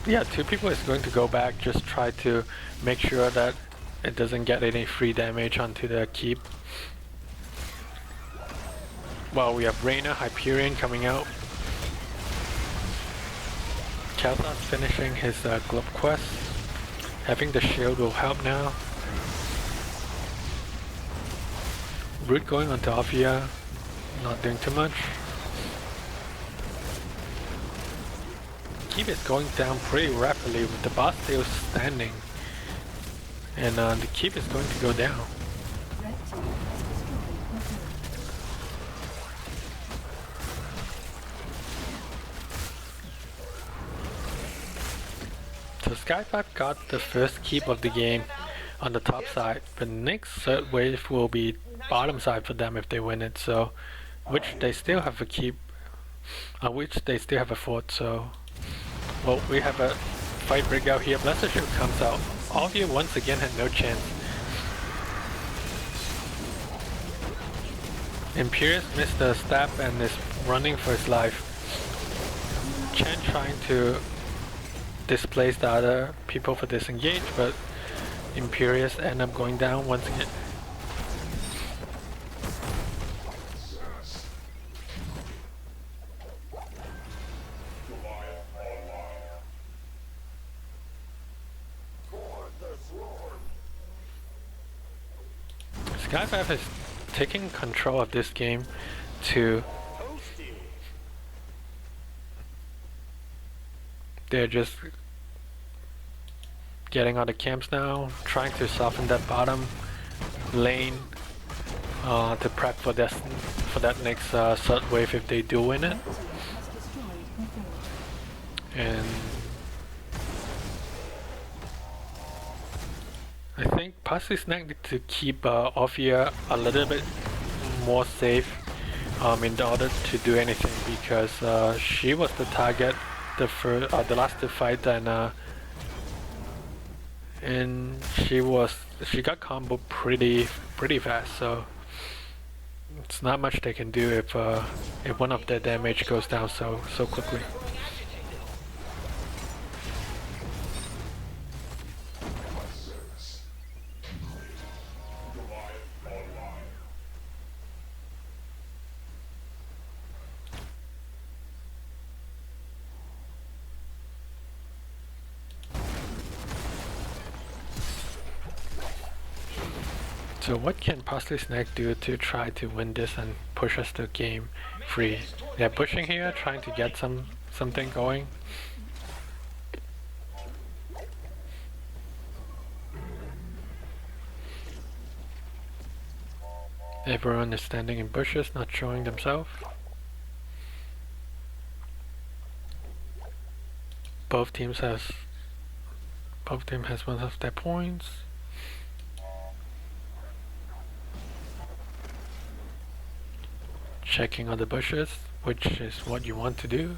yeah, 2 people is going to go back, just try to make sure that it doesn't get any free damage onto the keep. Well, we have Reyna, Hyperion coming out. Kalthas finishing his glove quest. Having the shield will help now. Root going onto Alfia, not doing too much. Keep is going down pretty rapidly with the boss still standing. And the keep is going to go down. So Sky5 got the first keep of the game on the top side, but next third wave will be bottom side for them if they win it, so which they still have a keep, which they still have a fort, so well, we have a fight break out here. Blaster Shield comes out. Alfia once again had no chance. Imperius missed the stab and is running for his life. Chen trying to displace the other people for disengage, but Imperius end up going down once again. Sky5 is taking control of this game to... They're just getting out of camps now, trying to soften that bottom lane to prep for that next third wave if they do win it. And I think ParsleySnag need to keep Alfia a little bit more safe in order to do anything, because she was the target the last two fight, and she got comboed pretty fast, so it's not much they can do if one of their damage goes down so quickly. So what can ParsleySnag do to try to win this and push us to game free? They're pushing here, trying to get something going. Everyone is standing in bushes, not showing themselves. both teams has one of their points. Checking on the bushes, which is what you want to do.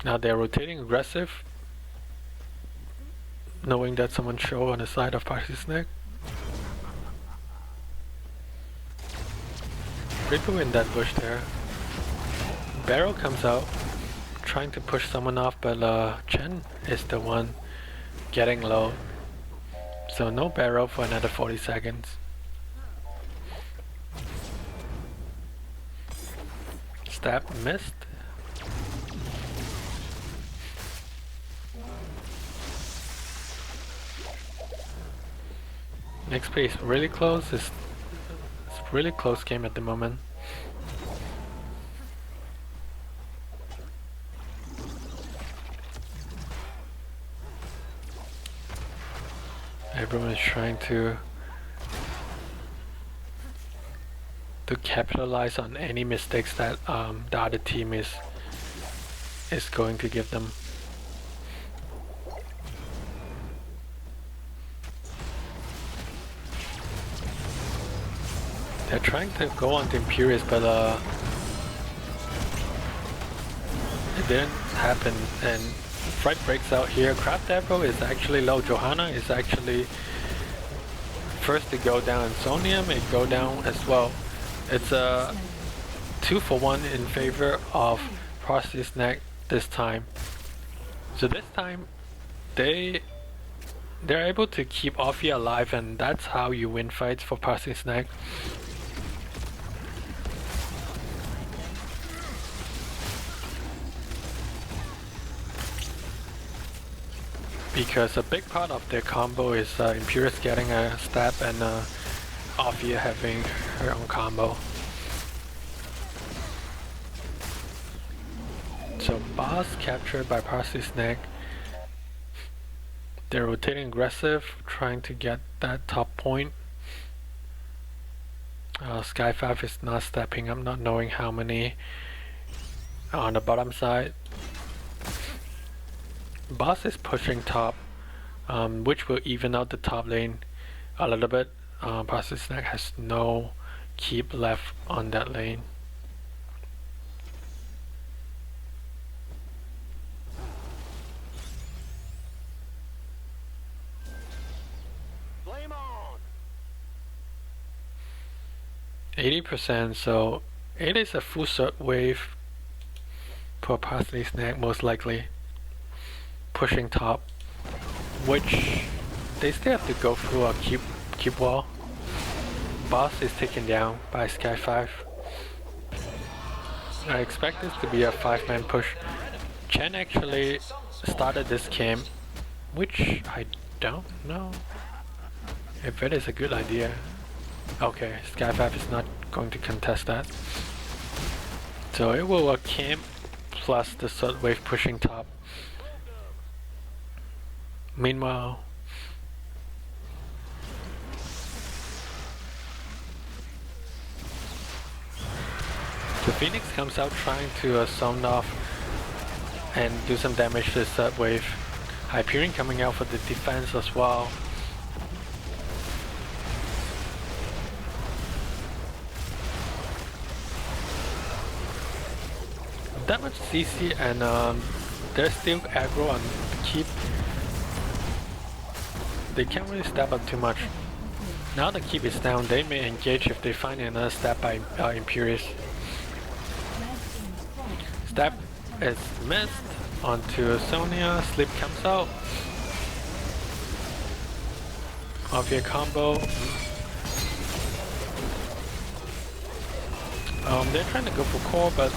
Now they're rotating aggressive, knowing that someone show on the side of ParsleySnag. People in that bush there. Barrow comes out, trying to push someone off, but Chen is the one getting low. So no Barrow for another 40 seconds. Stab missed. Next piece really close. It's a really close game at the moment. Everyone is trying to capitalize on any mistakes that the other team is going to give them. They're trying to go on the Imperious, but it didn't happen, and Fright breaks out here. Craft Arrow is actually low. Johanna is actually first to go down, and Sonia may go down as well. It's a 2-for-1 in favor of ParsleySnag this time. So this time they're able to keep Offie alive, and that's how you win fights for ParsleySnag. Because a big part of their combo is Imperious getting a stab and Offie having her own combo. So boss captured by ParsleySnag. They're rotating aggressive, trying to get that top point. Sky5 is not stepping up, not knowing how many on the bottom side. Boss is pushing top, which will even out the top lane a little bit. ParsleySnag has no keep left on that lane. Flame on! 80%, so it is a full cert wave for ParsleySnag most likely. Pushing top, which they still have to go through a keep wall. Boss is taken down by Sky5. I expect this to be a 5-man push. Chen actually started this game, which I don't know if it is a good idea. Okay, Sky5 is not going to contest that. So it will camp plus the third wave pushing top. Meanwhile, the Phoenix comes out trying to sound off and do some damage to the third wave. Hyperion coming out for the defense as well. That much CC, and there's still aggro on the keep. They can't really step up too much. Now the keep is down, they may engage if they find another stab by Imperious. Stab is missed onto Sonia, Sleep comes out. Obvious combo. They're trying to go for core, but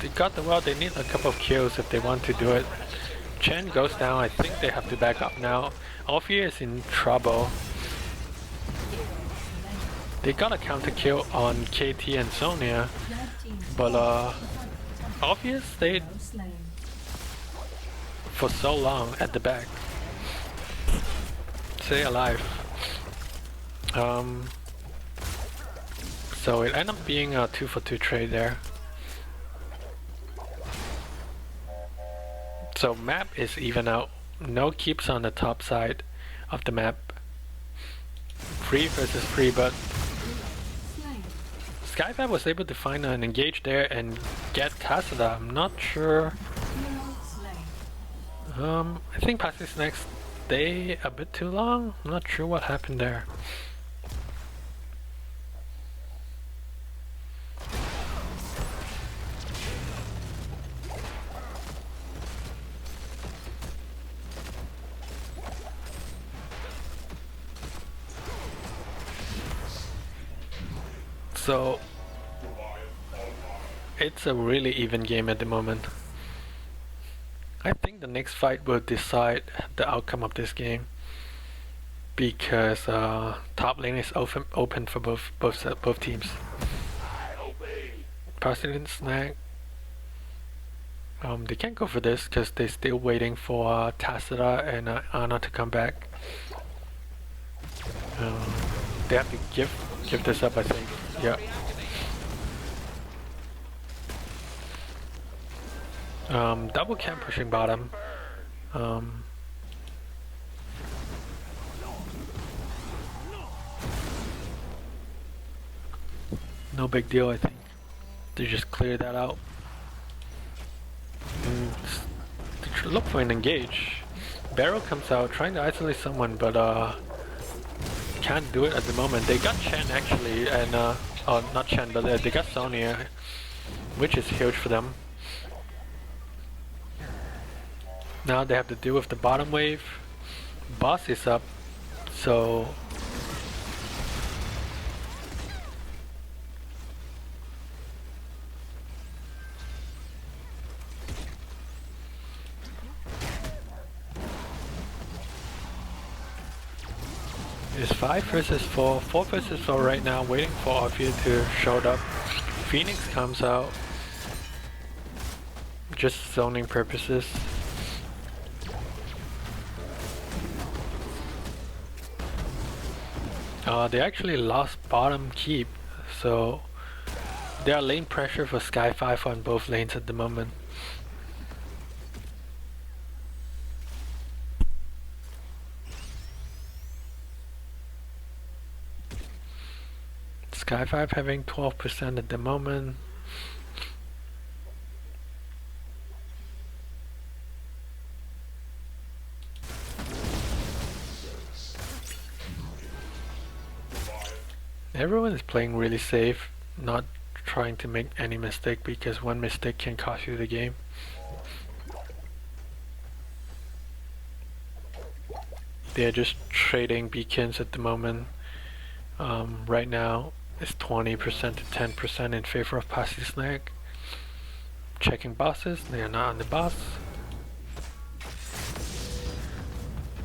they got the well, they need a couple of kills if they want to do it. Chen goes down, I think they have to back up now. Offie is in trouble. They got a counter kill on KT and Sonia, but Offie stayed for so long at the back. Stay alive. So it ended up being a 2-for-2 trade there. So map is even out. No keeps on the top side of the map. Free versus free, but Slain. Sky5 was able to find an engage there and get Tacita. I'm not sure. Hero slain. I think ParsleySnag stay a bit too long. I'm not sure what happened there. So it's a really even game at the moment. I think the next fight will decide the outcome of this game, because top lane is open for both teams. ParsleySnag, they can't go for this because they're still waiting for Tacita and Ana to come back. They have to give this up, I think. Yeah. Double camp pushing bottom. No big deal, I think. They just clear that out. And look for an engage. Barrow comes out trying to isolate someone, but can't do it at the moment. They got Chen actually, and oh, not Chen, but they got Sonya, which is huge for them. Now they have to deal with the bottom wave. Boss is up, so it's 5 versus 4, 4 versus 4 right now, waiting for Orphea to show up. Phoenix comes out, just zoning purposes. They actually lost bottom keep, so there are lane pressure for Sky5 on both lanes at the moment. Sky5 having 12% at the moment. Everyone is playing really safe, not trying to make any mistake, because one mistake can cost you the game. They're just trading beacons at the moment. Right now it's 20% to 10% in favor of ParsleySnag. Checking bosses, they are not on the boss.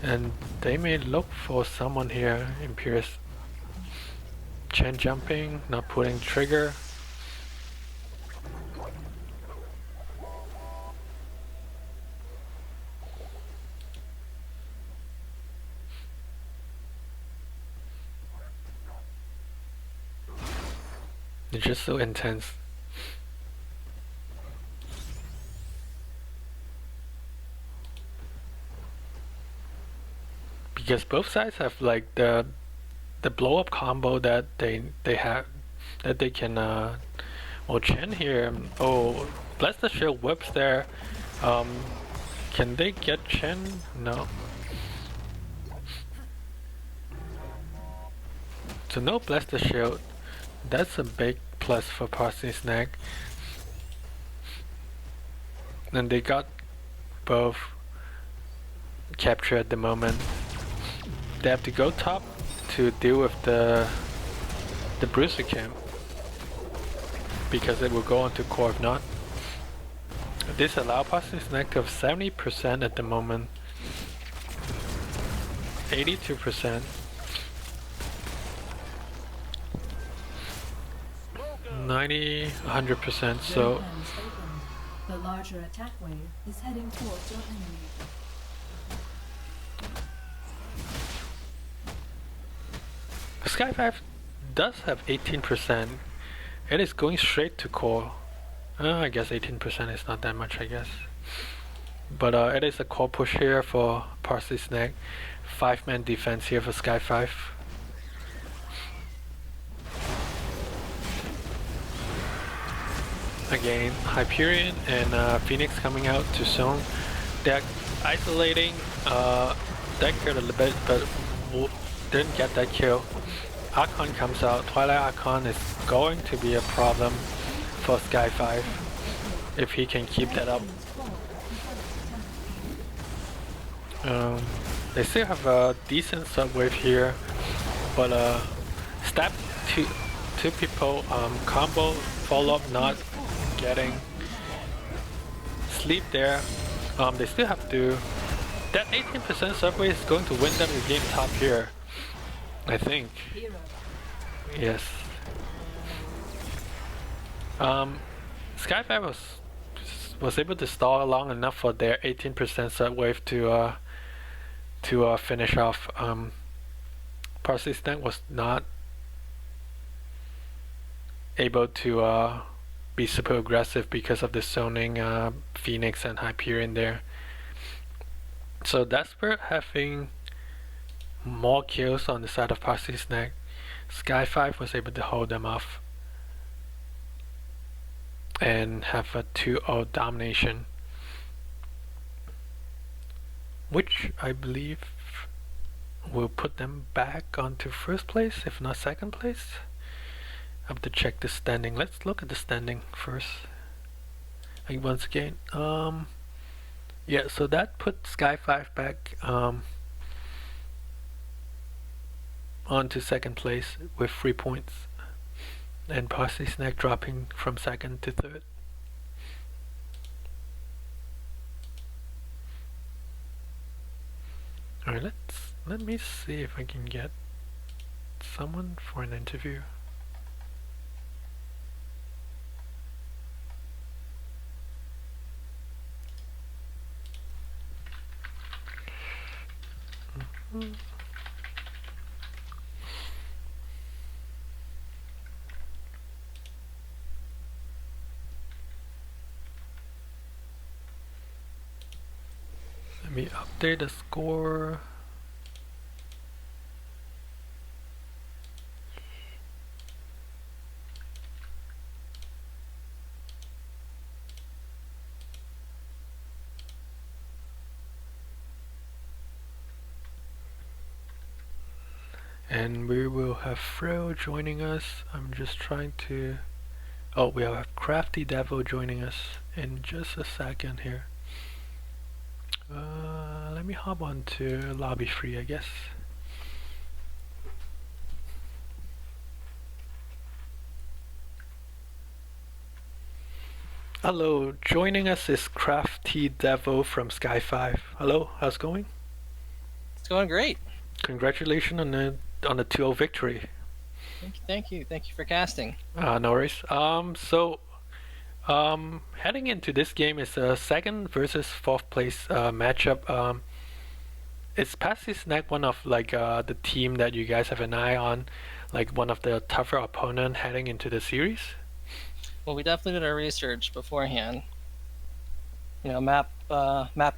And they may look for someone here. Imperious Chen jumping, not pulling trigger. It's just so intense. Because both sides have like the blow up combo that they have, that they can well, Chen here, oh, bless the shield whips there. Can they get Chen? No. So no bless the shield. That's a big plus for ParsleySnag. And they got both capture at the moment. They have to go top to deal with the bruiser camp, because it will go onto core if not. This allows ParsleySnag to have 70% at the moment. 82%. 90, 100%, so Your hands open. The larger attack wave is heading towards your enemy. Sky5 does have 18%, It is going straight to core. I guess 18% is not that much, I guess. But it is a core push here for ParsleySnag. 5-man defense here for Sky5. Again, Hyperion and Phoenix coming out to zone. They're isolating Deckard a little bit, but didn't get that kill. Archon comes out. Twilight Archon is going to be a problem for Sky5 if he can keep that up. They still have a decent subwave here, but stab two people, combo follow up not getting sleep there. They still have to. That 18% subway is going to win them the game top here, I think. Yes. Sky5 was able to stall long enough for their 18% subwave to finish off. ParsleySnag was not able to be super aggressive because of the zoning Phoenix and Hyperion there. So Desperate having more kills on the side of ParsleySnag. Sky5 was able to hold them off and have a 2-0 domination, which I believe will put them back onto first place, if not second place. I have to check the standing. Let's look at the standing first. And once again, yeah, so that put Sky5 back onto second place with 3 points, and ParsleySnag dropping from second to third. Alright, let me see if I can get someone for an interview. Let me update the score. And we will have Fro joining us. I'm just trying to... Oh, we have Crafty Devil joining us in just a second here. Let me hop on to lobby 3, I guess. Hello, joining us is Crafty Devil from Sky5. Hello, how's it going? It's going great. Congratulations on the 2-0 victory. Thank you for casting. No worries. Heading into this game is a second versus fourth place matchup. Is ParsleySnag one of the team that you guys have an eye on, like one of the tougher opponent heading into the series? Well, we definitely did our research beforehand. You know, map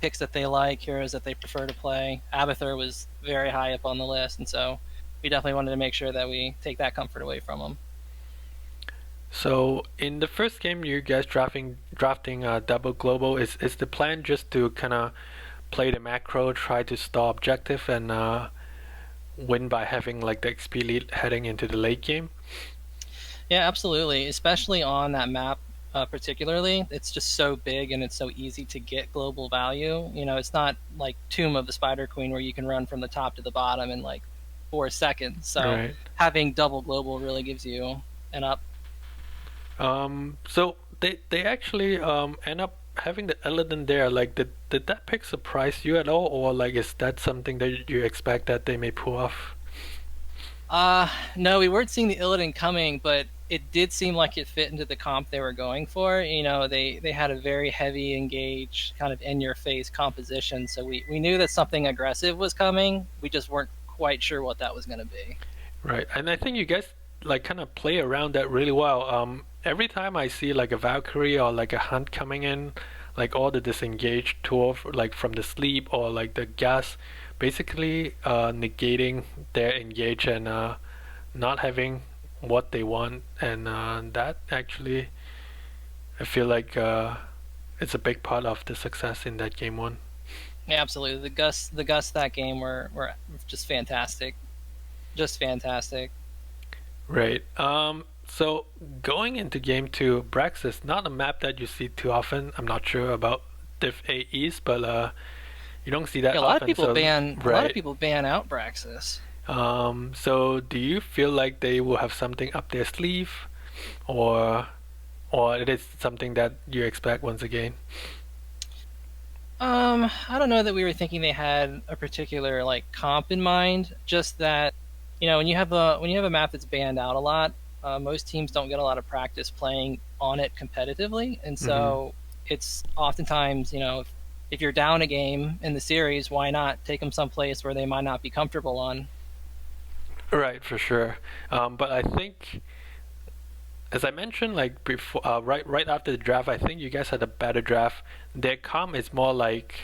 picks that they like, heroes that they prefer to play. Abathur was very high up on the list, and so we definitely wanted to make sure that we take that comfort away from them. So in the first game, you guys drafting double global. Is the plan just to kind of play the macro, try to stall objective, and win by having like the XP lead heading into the late game? Yeah, absolutely. Especially on that map, particularly, it's just so big and it's so easy to get global value. You know, it's not like Tomb of the Spider Queen where you can run from the top to the bottom in like 4 seconds. So right. Having double global really gives you an up. So they actually end up having the Illidan there. Like, did that pick surprise you at all, or like is that something that you expect that they may pull off? No, we weren't seeing the Illidan coming, but it did seem like it fit into the comp they were going for. You know, they had a very heavy engage, kind of in-your-face composition, so we knew that something aggressive was coming. We just weren't quite sure what that was going to be. Right, and I think you guys like kind of play around that really well. Every time I see like a Valkyrie or like a Hunt coming in, like all the disengaged tool like from the sleep or like the gas, basically negating their engage and not having what they want, and that actually I feel like it's a big part of the success in that game one. Yeah, absolutely. The Gus that game were just fantastic, just fantastic. Right. So going into game two, Brax is not a map that you see too often. I'm not sure about Div A East, but you don't see that Yeah, a often. lot of people so, ban a lot right. of people ban out Braxis. So do you feel like they will have something up their sleeve, or it is something that you expect once again? I don't know that we were thinking they had a particular like comp in mind. Just that, when you have a map that's banned out a lot, most teams don't get a lot of practice playing on it competitively, and so it's oftentimes, if you're down a game in the series, why not take them someplace where they might not be comfortable on? Right, for sure. But I think, as I mentioned, like before, right after the draft, I think you guys had a better draft. Their comp is more like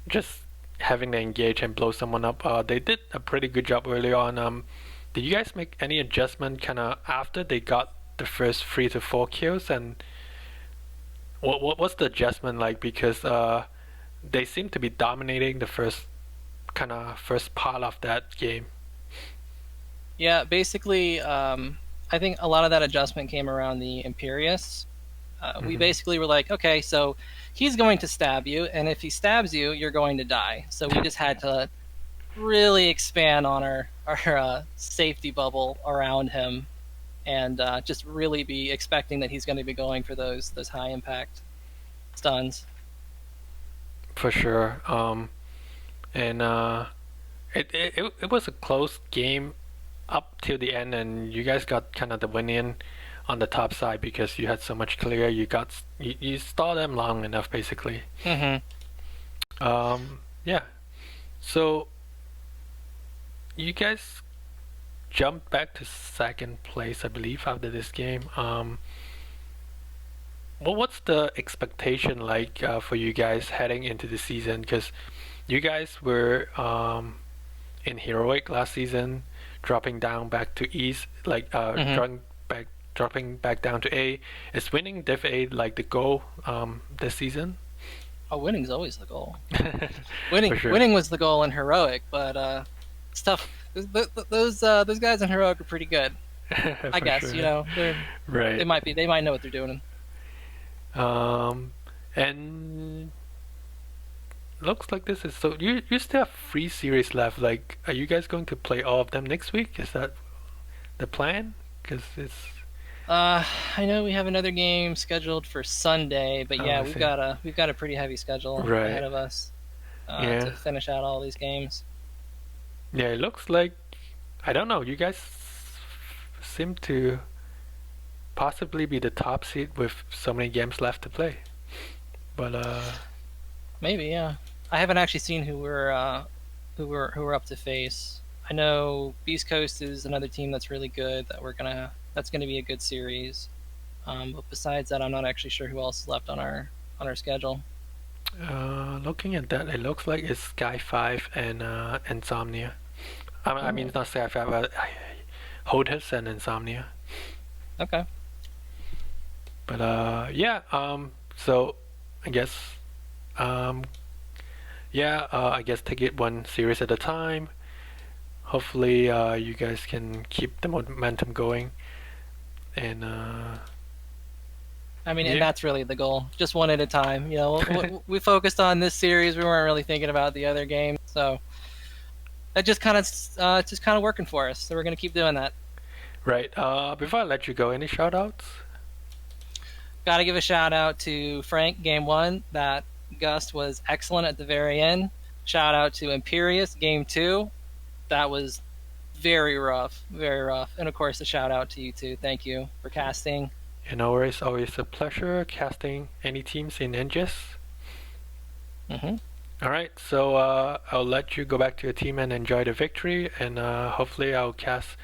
just having to engage and blow someone up. They did a pretty good job early on. Did you guys make any adjustment kind of after they got the first 3 to 4 kills? And what's the adjustment like? Because they seem to be dominating the first part of that game. Yeah, basically, I think a lot of that adjustment came around the Imperius. We basically were like, okay, so he's going to stab you, and if he stabs you, you're going to die. So we just had to really expand on our safety bubble around him, and just really be expecting that he's going to be going for those high impact stuns. For sure. And it was a close game up till the end, and you guys got kind of the win in on the top side because you had so much clear. You stalled them long enough, basically. Yeah. So you guys jumped back to second place, I believe, after this game. What's the expectation like for you guys heading into the season? Because you guys were in heroic last season, dropping down back to East, like dropping back down to A. Is winning Div A like the goal this season? Oh, winning's always the goal. Winning, For sure. winning was the goal in heroic, but it's tough. Those guys in heroic are pretty good, I For guess. sure. Right. They might know what they're doing. And looks like this is so. You still have 3 series left. Like, are you guys going to play all of them next week? Is that the plan? Because it's. I know we have another game scheduled for Sunday, but yeah, I we've see. got a pretty heavy schedule Right. ahead of us Yeah. to finish out all these games. Yeah, it looks like, I don't know, you guys seem to possibly be the top seed with so many games left to play. But Maybe, yeah. I haven't actually seen who we're up to face. I know Beast Coast is another team that's really good that's gonna be a good series. But besides that, I'm not actually sure who else is left on our schedule. looking at that, it looks like it's Sky5 and Insomnia. I mean, it's not Sky5, but Hodus and Insomnia. Okay. But yeah, so I guess, I guess take it one series at a time. Hopefully, you guys can keep the momentum going, and I mean, Yeah. and that's really the goal. Just one at a time. We focused on this series. We weren't really thinking about the other games, so that just kind of working for us. So we're gonna keep doing that. right. Before I let you go, any shout outs? Got to give a shout out to Frank, game one. That Gust was excellent at the very end. Shout out to Imperius, game two. That was very rough, very rough. And of course, a shout out to you two. Thank you for casting. And always a pleasure casting any teams in NGS. Mm-hmm. All right, so I'll let you go back to your team and enjoy the victory, and hopefully I'll cast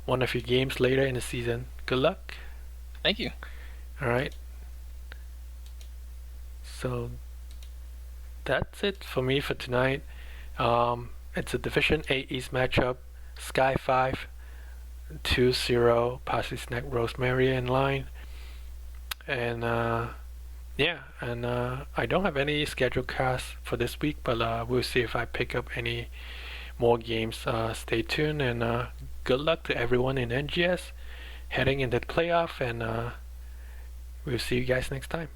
one of your games later in the season. Good luck. Thank you. All right. So that's it for me for tonight. It's a Division 8 East matchup. Sky5 2-0 ParsleySnagRosemary&Line. And yeah, and I don't have any scheduled casts for this week, but we'll see if I pick up any more games. Stay tuned, and good luck to everyone in NGS heading into the playoff, and we'll see you guys next time.